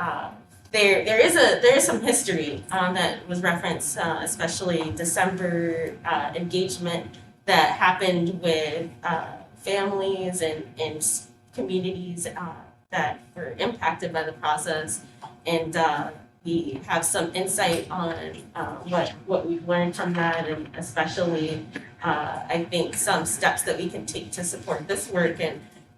there is some history that was referenced, especially December engagement that happened with families and communities that were impacted by the process, and we have some insight on what we've learned from that, and especially I think some steps that we can take to support this work.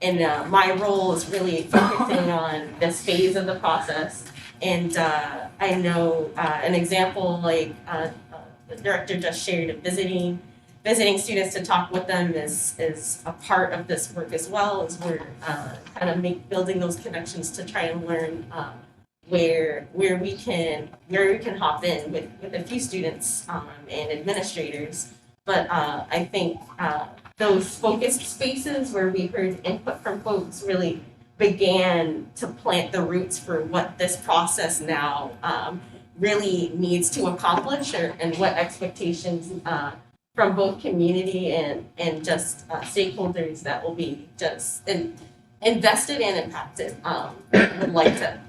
And my role is really focusing on this phase of the process. And I know an example, like the director just shared, of visiting students to talk with them is a part of this work as well, as we're kind of building those connections to try and learn where we can hop in with a few students and administrators. But I think those focused spaces where we heard input from folks really began to plant the roots for what this process now really needs to accomplish, and what expectations from both community and just stakeholders that will be just invested and impacted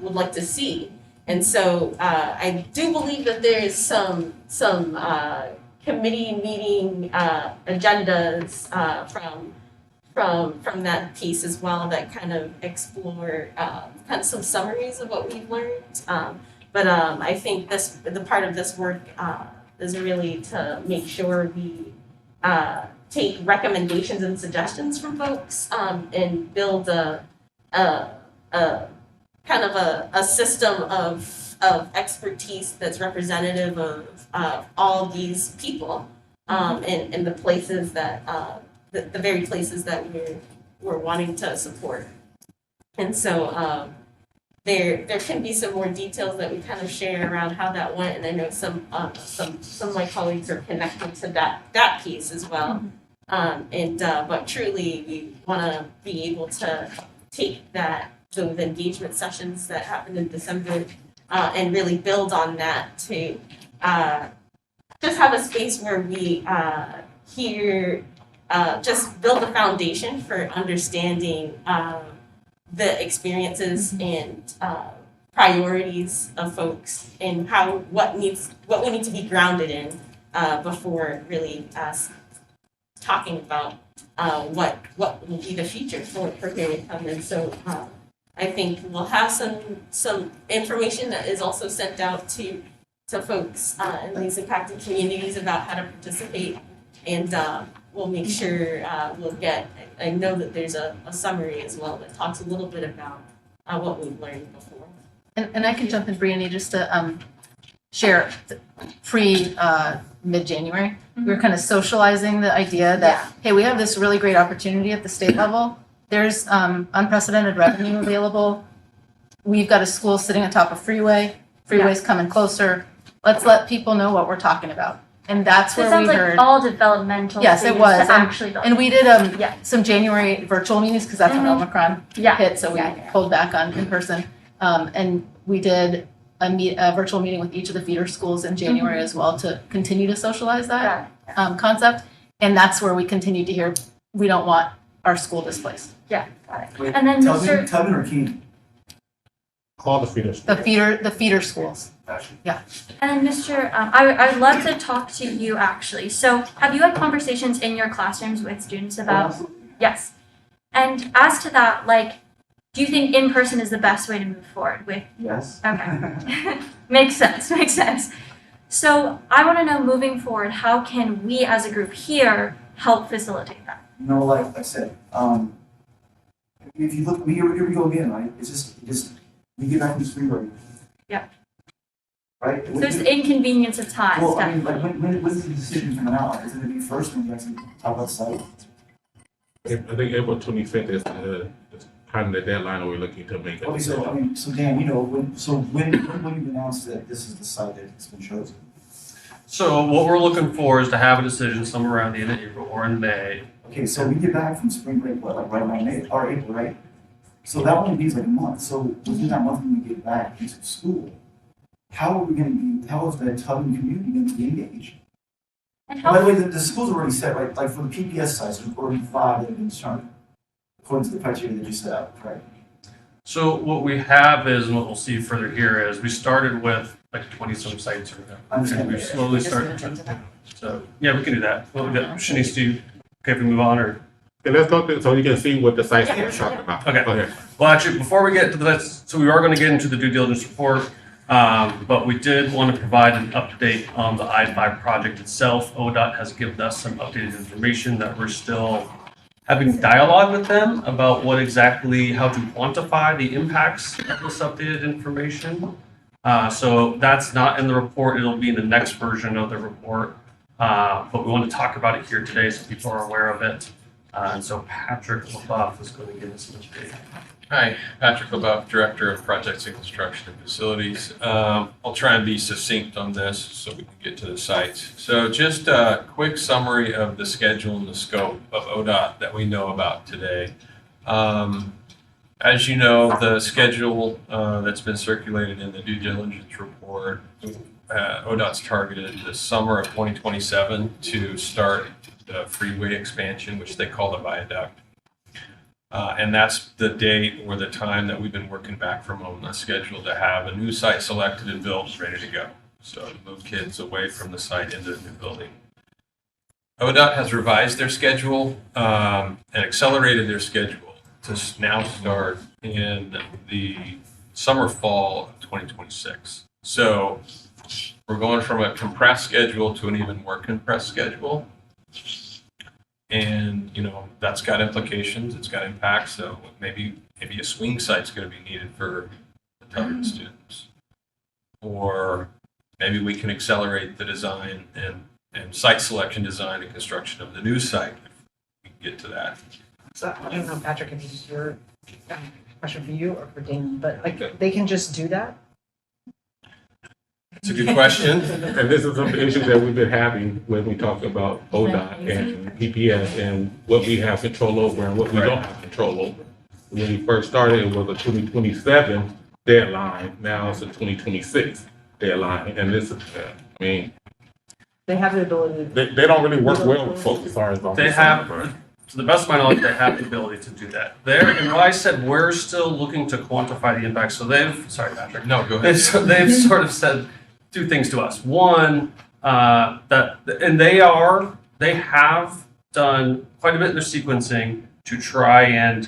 would like to see. And so I do believe that there is some committee meeting agendas from that piece as well that kind of explore kind of some summaries of what we've learned. But I think the part of this work is really to make sure we take recommendations and suggestions from folks and build a kind of a system of expertise that's representative of all these people and the places that the very places that we're wanting to support. And so there can be some more details that we kind of share around how that went, and I know some of my colleagues are connected to that piece as well. But truly, we want to be able to take those engagement sessions that happened in December and really build on that to just have a space where we just build a foundation for understanding the experiences and priorities of folks and what we need to be grounded in before really talking about what will be the future for Harriet Tubman. So I think we'll have some information that is also sent out to folks in these impacted communities about how to participate, and we'll make sure I know that there's a summary as well that talks a little bit about what we've learned before. And I can jump in, Brittany, just to share mid-January. We were kind of socializing the idea that, hey, we have this really great opportunity at the state level. There's unprecedented revenue available. We've got a school sitting on top of freeway's coming closer. Let's let people know what we're talking about. And that's where we heard. It sounds like all developmental. Yes, it was. And we did yeah. some January virtual meetings because that's when Omicron hit, so we pulled back on in person. And we did a virtual meeting with each of the feeder schools in January as well to continue to socialize that concept. And that's where we continued to hear, we don't want our school displaced. Yeah, got it. Wait, And then Tubman or Keene? Call the feeder schools. The feeder schools. Yeah. And then Mr. I'd love to talk to you actually. So have you had conversations in your classrooms with students about, yes. And as to that, like, do you think in person is the best way to move forward with? Yes. Okay. Makes sense. So I want to know, moving forward, how can we as a group here help facilitate that? You know, like I said, if you look, here we go again, right? It's just we get back to the freeway. Yeah. Right? So it's the inconvenience of time. Well, I mean, like when's the decision coming out? Is it gonna be first when you actually talk about the site? I think April 25th is kind of the deadline that we're looking to make it. Okay, so Dan, you know, when will you announce that this is the site that's been chosen? So what we're looking for is to have a decision somewhere around the end of April or in May. Okay, so we get back from spring break, what, like right around May or April, right? So that only means like a month. So within that month when we get back into school, how is the Tubman community going to be engaged? And by the way, the school's already set, right? Like for the PPS sites, there's already 5 that have been started, according to the criteria that you set out, correct? So what we have is, and what we'll see further here is, we started with like 20-some sites or whatever. And we slowly started to, so yeah, we can do that. What we got, Shanice, do you, okay if we move on or? Okay, let's go through so you can see what the sites we're talking about. Okay. Well, actually, before we get to this, so we are going to get into the due diligence report, but we did want to provide an update on the I-5 project itself. ODOT has given us some updated information that we're still having dialogue with them about what exactly, how to quantify the impacts of this updated information. So that's not in the report. It'll be in the next version of the report. But we want to talk about it here today so people are aware of it. And so Patrick LaBeouf is going to give us an update. Hi, Patrick LaBeouf, Director of Projects and Construction and Facilities. I'll try and be succinct on this so we can get to the sites. So just a quick summary of the schedule and the scope of ODOT that we know about today. As you know, the schedule that's been circulated in the due diligence report, ODOT's targeted the summer of 2027 to start the freeway expansion, which they call the viaduct. And that's the date or the time that we've been working back from on the schedule to have a new site selected and built, ready to go. So to move kids away from the site into the new building. ODOT has revised their schedule and accelerated their schedule to now start in the summer, fall of 2026. So we're going from a compressed schedule to an even more compressed schedule. And, you know, that's got implications, it's got impacts. So maybe a swing site's going to be needed for the target students. Or maybe we can accelerate the design and site selection, design, and construction of the new site, if we can get to that. So I don't know, Patrick, if this is your question for you or for Dan, but like, they can just do that? It's a good question. And this is some of the issues that we've been having when we talk about ODOT and PPS and what we have control over and what we don't have control over. When we first started, it was a 2027 deadline. Now it's a 2026 deadline. And this is, I mean, They have the ability. they don't really work well with folks as far as I'm They concerned, have, to the best of my knowledge, they have the ability to do that. There, and when I said we're still looking to quantify the impact, so they've, sorry, Patrick. No, go ahead. They've sort of said two things to us. One, and they have done quite a bit in their sequencing to try and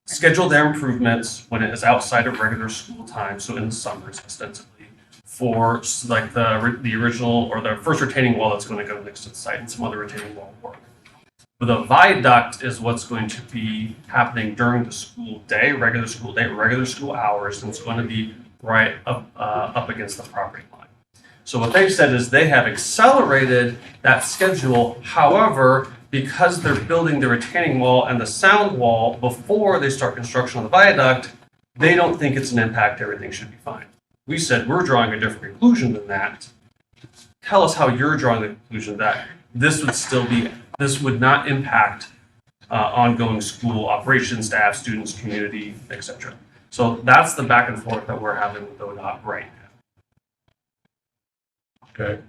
schedule their improvements when it is outside of regular school time, so in the summers ostensibly, for like the original or the first retaining wall that's going to go next to the site and some other retaining wall work. But the viaduct is what's going to be happening during the school day, regular school hours, and it's going to be right up against the property line. So what they've said is they have accelerated that schedule. However, because they're building the retaining wall and the sound wall before they start construction on the viaduct, they don't think it's an impact. Everything should be fine. We said we're drawing a different conclusion than that. Tell us how you're drawing the conclusion that this would not impact ongoing school operations, staff, students, community, etc. So that's the back and forth that we're having with ODOT right now. Okay.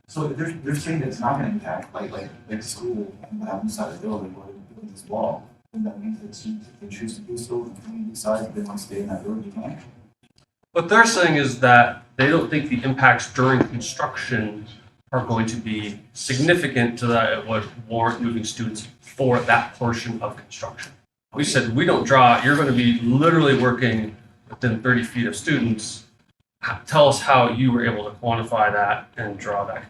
So they're saying that it's not gonna impact, like school and what happens inside the building, or building this wall. And that means that students, if they choose to do so, and the community decides that they want to stay in that building, you can. What they're saying is that they don't think the impacts during construction are going to be significant to that it would warrant moving students for that portion of construction. We said, we don't draw, you're going to be literally working within 30 feet of students. Tell us how you were able to quantify that and draw that.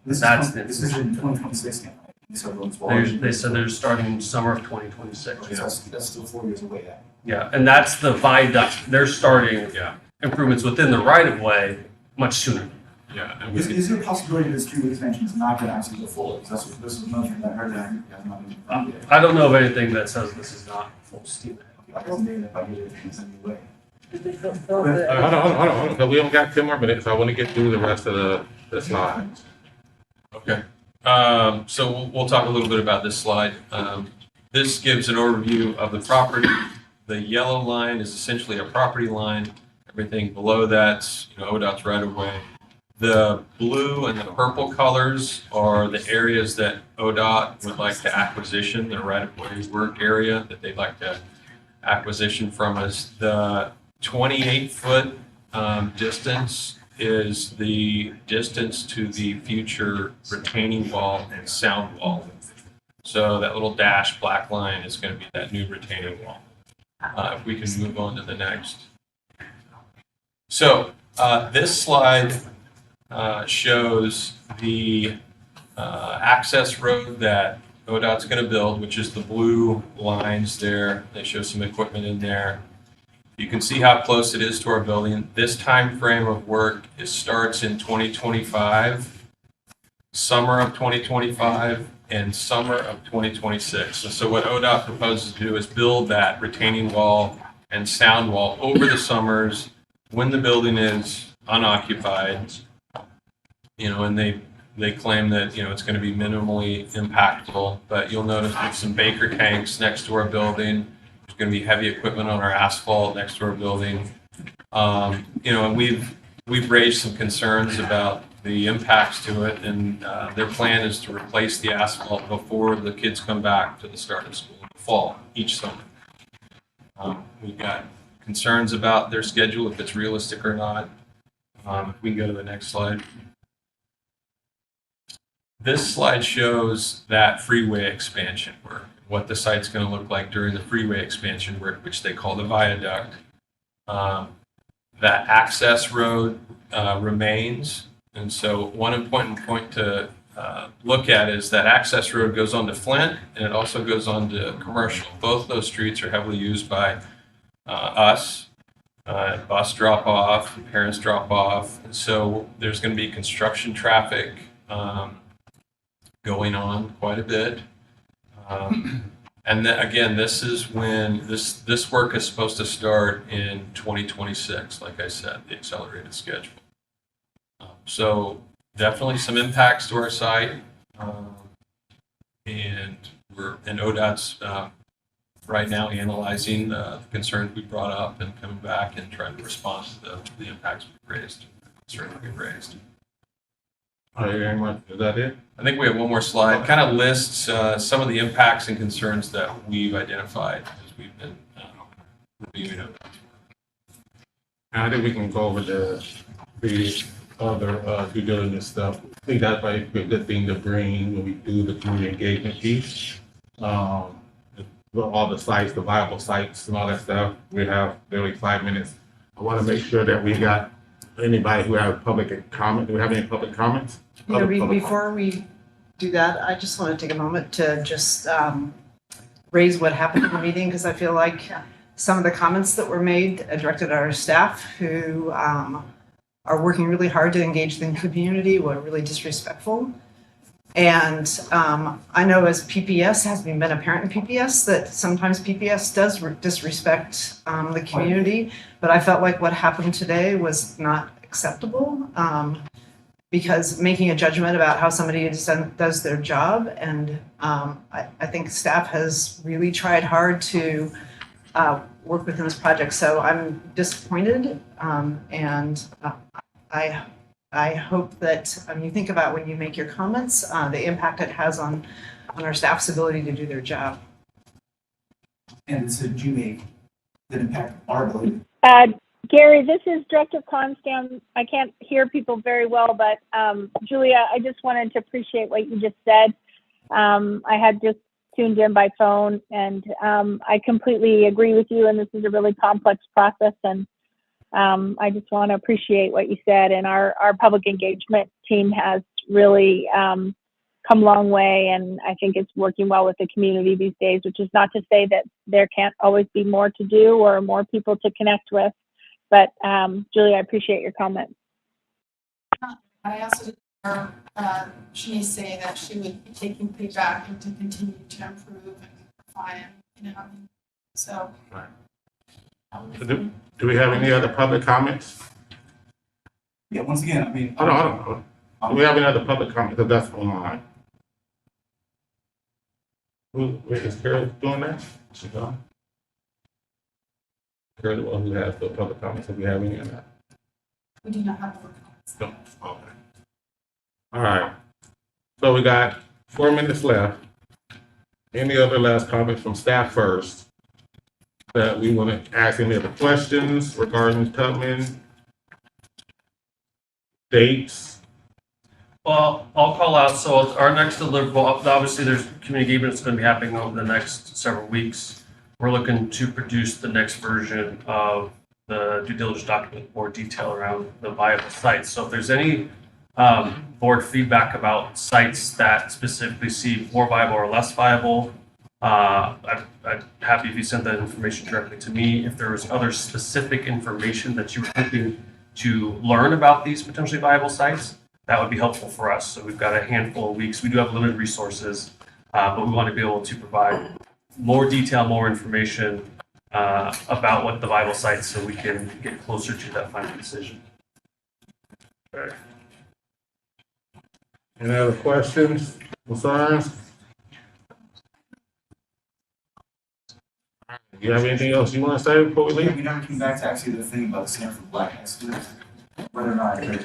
This is in 2026 now, right? So those walls- They said they're starting summer of 2026. Okay, so that's still 4 years away then. Yeah, and that's the viaduct. They're starting improvements within the right of way much sooner. Yeah. And Is there a possibility this street expansion is not gonna actually go forward? This is another thing I heard that you guys not even found yet. I don't know of anything that says this is not full steam. I guess maybe if I get it in some way. Hold on. 'Cause we only got 10 more minutes. I want to get through the rest of the slides. Okay. So we'll talk a little bit about this slide. This gives an overview of the property. The yellow line is essentially a property line. Everything below that's, ODOT's right of way. The blue and the purple colors are the areas that ODOT would like to acquisition, the right of way work area that they'd like to acquisition from us. The 28-foot distance is the distance to the future retaining wall and sound wall. So that little dashed black line is going to be that new retaining wall. If we can move on to the next. So this slide shows the access road that ODOT's going to build, which is the blue lines there. They show some equipment in there. You can see how close it is to our building. This time frame of work starts in 2025, summer of 2025, and summer of 2026. So what ODOT proposes to do is build that retaining wall and sound wall over the summers when the building is unoccupied. And they claim that, it's going to be minimally impactful, but you'll notice there's some Baker tanks next to our building. There's going to be heavy equipment on our asphalt next to our building. And we've raised some concerns about the impacts to it, and their plan is to replace the asphalt before the kids come back to the start of school in the fall, each summer. We've got concerns about their schedule, if it's realistic or not. We can go to the next slide. This slide shows that freeway expansion work, what the site's going to look like during the freeway expansion work, which they call the viaduct. That access road remains. And so one important point to look at is that access road goes on to Flint, and it also goes on to Commercial. Both those streets are heavily used by us. bus drop off, parents drop off. And so there's going to be construction traffic going on quite a bit. And then, again, this is when this work is supposed to start in 2026, like I said, the accelerated schedule. So definitely some impacts to our site. And ODOT's right now analyzing the concerns we brought up and coming back and trying to respond to the impacts we've raised, concerns we've raised. All right, very much. Is that it? I think we have one more slide. Kind of lists some of the impacts and concerns that we've identified as we've been reviewing it. I think we can go over the other due diligence stuff. I think that's probably a good thing to bring when we do the community engagement piece. All the sites, the viable sites and all that stuff. We have nearly 5 minutes. I want to make sure that we got anybody who has public comment. Do we have any public comments? Before we do that, I just want to take a moment to just raise what happened in the meeting, because I feel like some of the comments that were made directed at our staff who are working really hard to engage the community were really disrespectful. And I know as PPS, having been a parent in PPS, that sometimes PPS does disrespect the community, but I felt like what happened today was not acceptable. Because making a judgment about how somebody does their job, and I think staff has really tried hard to work within this project. So I'm disappointed, and I hope that you think about when you make your comments, the impact it has on our staff's ability to do their job. And it's a G that impact our ability. Gary, this is Director Constam. I can't hear people very well, but Julia, I just wanted to appreciate what you just said. I had just tuned in by phone, and I completely agree with you, and this is a really complex process, and I just want to appreciate what you said, and our public engagement team has really come a long way, and I think it's working well with the community these days, which is not to say that there can't always be more to do or more people to connect with. But Julie, I appreciate your comments. I also heard she say that she would be taking feedback and to continue to improve and refine, so. Do we have any other public comments? Yeah, once again, I mean. Hold on. Do we have any other public comments? Because that's online. Is Carol doing that? She's on. Carol, the one who has the public comments. Do we have any of that? We do not have public comments. No. Okay. All right. So we got 4 minutes left. Any other last comments from staff first? That we want to ask any other questions regarding Tubman? Dates? Well, I'll call out, so our next deliverable, obviously there's community engagement that's going to be happening over the next several weeks. We're looking to produce the next version of the due diligence document with more detail around the viable sites. So if there's any board feedback about sites that specifically see more viable or less viable, I'm happy if you sent that information directly to me. If there was other specific information that you were hoping to learn about these potentially viable sites, that would be helpful for us. So we've got a handful of weeks. We do have limited resources, but we want to be able to provide more detail, more information about what the viable sites, so we can get closer to that final decision. Okay. Any other questions, concerns? Do you have anything else you want to say before we leave? We never came back to actually the thing about the Stanford Black High students, whether or not they're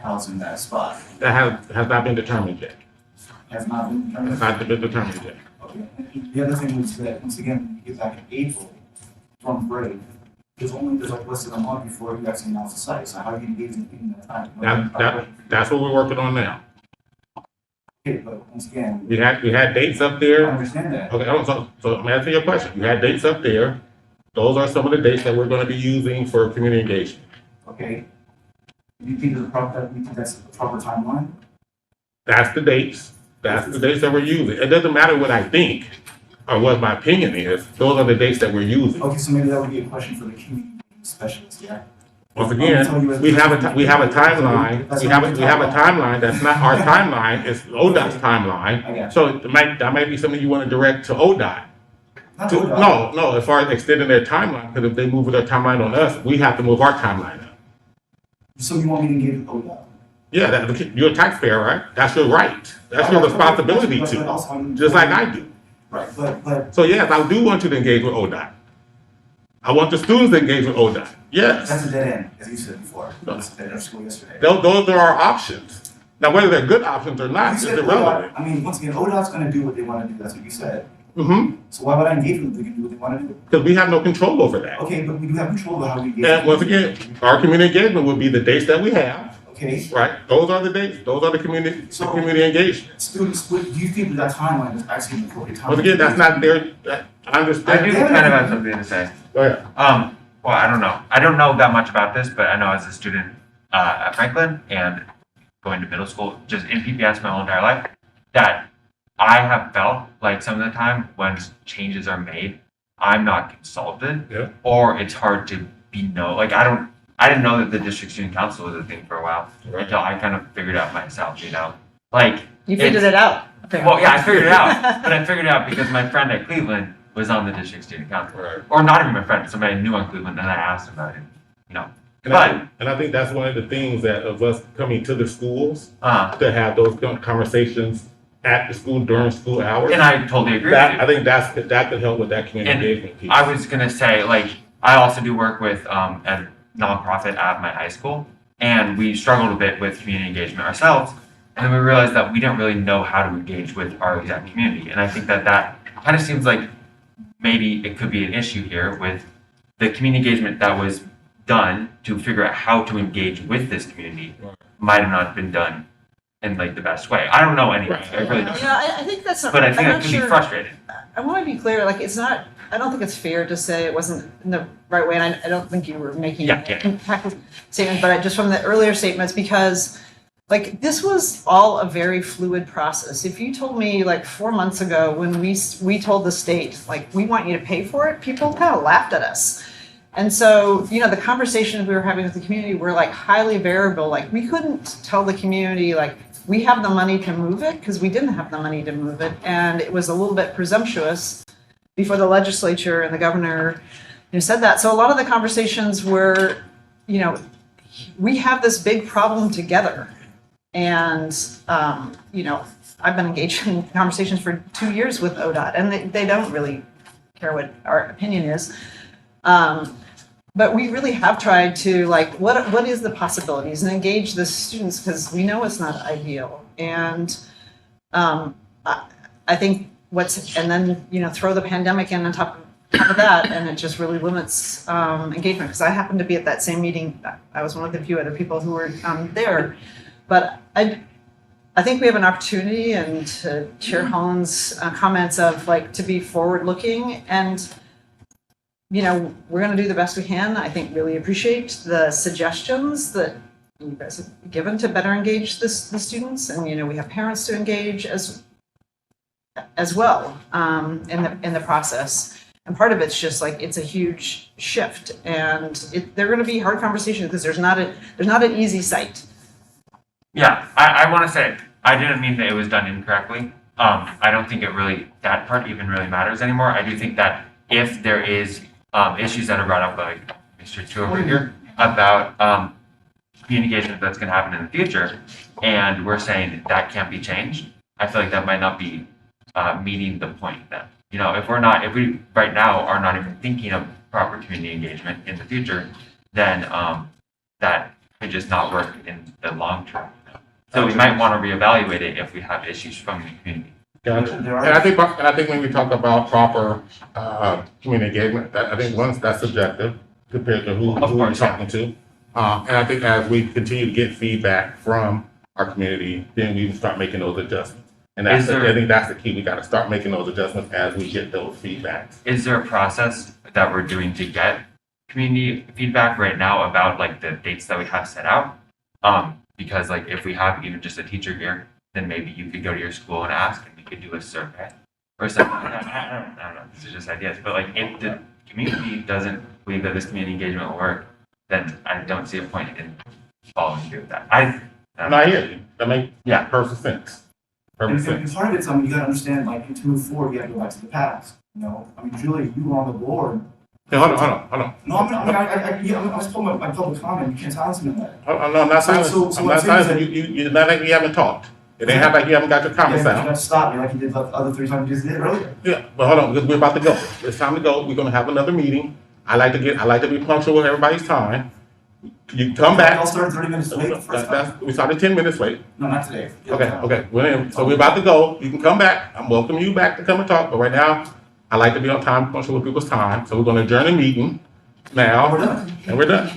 housed in that spot. That has not been determined yet. Has not been determined. Has not been determined yet. Okay. The other thing was that, once again, when you get back in April from break, there's like less than a month before you actually announce the site. So how are you engaging in that time? That's what we're working on now. Okay, but once again. We had dates up there. I understand that. Okay, so I'm answering your question. You had dates up there. Those are some of the dates that we're going to be using for community engagement. Okay. Do you think that's the proper timeline? That's the dates. That's the dates that we're using. It doesn't matter what I think or what my opinion is. Those are the dates that we're using. Okay, so maybe that would be a question for the community specialist, yeah. Once again, we have a timeline. We have a timeline that's not our timeline. It's ODOT's timeline. So that might be something you want to direct to ODOT. No. As far as extending their timeline, because if they move their timeline on us, we have to move our timeline up. So you want me to engage with ODOT? Yeah, you're a taxpayer, right? That's your right. That's your responsibility to, just like I do. Right, but. So yes, I do want you to engage with ODOT. I want the students to engage with ODOT. Yes. That's a dead end, as you said before. That's a dead end school yesterday. Those are our options. Now, whether they're good options or not is irrelevant. I mean, once again, ODOT's going to do what they want to do. That's what you said. Mm-hmm. So why would I engage with them if they can do what they want to do? Because we have no control over that. Okay, but we do have control over how we engage. And once again, our community engagement would be the dates that we have. Okay. Right. Those are the dates. Those are the community engagement. Students, do you think that timeline is actually an appropriate timeline? Once again, that's not their. I understand. I do kind of have something to say. Go ahead. Well, I don't know. I don't know that much about this, but I know as a student at Franklin and going to middle school, just in PPS my whole entire life, that I have felt like some of the time when changes are made, I'm not consulted, or it's hard to be like I didn't know that the district student council was a thing for a while until I kind of figured it out myself. Like you figured it out. Well, yeah, I figured it out, but I figured it out because my friend at Cleveland was on the district student council, or not even my friend, somebody I knew on Cleveland, and I asked about it. And I think that's one of the things that of us coming to the schools to have those conversations at the school during school hours. And I totally agree with you. I think that could help with that community engagement piece. I was gonna say, like, I also do work with a nonprofit at my high school, and we struggled a bit with community engagement ourselves, and then we realized that we didn't really know how to engage with our exact community, and I think that kind of seems like maybe it could be an issue here with the community engagement that was done to figure out how to engage with this community might have not been done in like the best way. I don't know anything. I really don't. Yeah, I think that's. But I think it could be frustrating. I want to be clear. Like, it's not. I don't think it's fair to say it wasn't in the right way, and I don't think you were making an impactful statement. But just from the earlier statements, because like this was all a very fluid process. If you told me like 4 months ago when we told the state like we want you to pay for it, people kind of laughed at us. And so, the conversations we were having with the community were like highly variable. Like we couldn't tell the community like we have the money to move it because we didn't have the money to move it. And it was a little bit presumptuous before the legislature and the governor said that. So a lot of the conversations were, we have this big problem together. And, I've been engaged in conversations for 2 years with ODOT, and they don't really care what our opinion is. But we really have tried to like, what is the possibilities and engage the students because we know it's not ideal. And I think and then, throw the pandemic in on top of that, and it just really limits engagement. Because I happened to be at that same meeting. I was one of the few other people who were there. But I think we have an opportunity, and to Chair Holland's comments of like to be forward looking and we're going to do the best we can. I think really appreciate the suggestions that you guys have given to better engage the students, and we have parents to engage as well in the process. And part of it's just like it's a huge shift, and they're going to be hard conversations because there's not an easy site. Yeah, I want to say I didn't mean that it was done incorrectly. I don't think that part even really matters anymore. I do think that if there is issues that are brought up by Mr. Chu over here about communication that's going to happen in the future, and we're saying that can't be changed, I feel like that might not be meeting the point then. If we right now are not even thinking of proper community engagement in the future, then that could just not work in the long term. So we might want to reevaluate it if we have issues from the community. Gotcha. And I think when we talk about proper community engagement, I think once that's subjective compared to who we're talking to. And I think as we continue to get feedback from our community, then we can start making those adjustments. And I think that's the key. We got to start making those adjustments as we get those feedbacks. Is there a process that we're doing to get community feedback right now about like the dates that we have set out? Because like if we have even just a teacher here, then maybe you could go to your school and ask, and we could do a survey or something like that. I don't know. These are just ideas. But like if the community doesn't believe that this community engagement will work, then I don't see a point in following through with that. I hear you. That makes perfect sense. Perfect And sense. part of it's, you gotta understand, like, to move forward, you have to go back to the past, you know? I mean, Julie, you were on the board. Hey, hold on. No, I was pulling my public comment, you can't silence me on that. No, I'm not So- silent. so I'm what not I'm saying is silent. You're not like you haven't talked. It ain't have like you haven't got your comments Yeah, but you out. gotta stop me like you did the other 3 times you just did earlier. Yeah, but hold on, because we're about to go. It's time to go. We're gonna have another meeting. I like to be punctual with everybody's time. You come back. I'll start 30 minutes late the first time. We started 10 minutes late. No, not today. Okay. So we're about to go. You can come back. I'm welcoming you back to come and talk. But right now, I like to be on time, punctual with people's time. So we're gonna adjourn the meeting now. We're done. And we're done.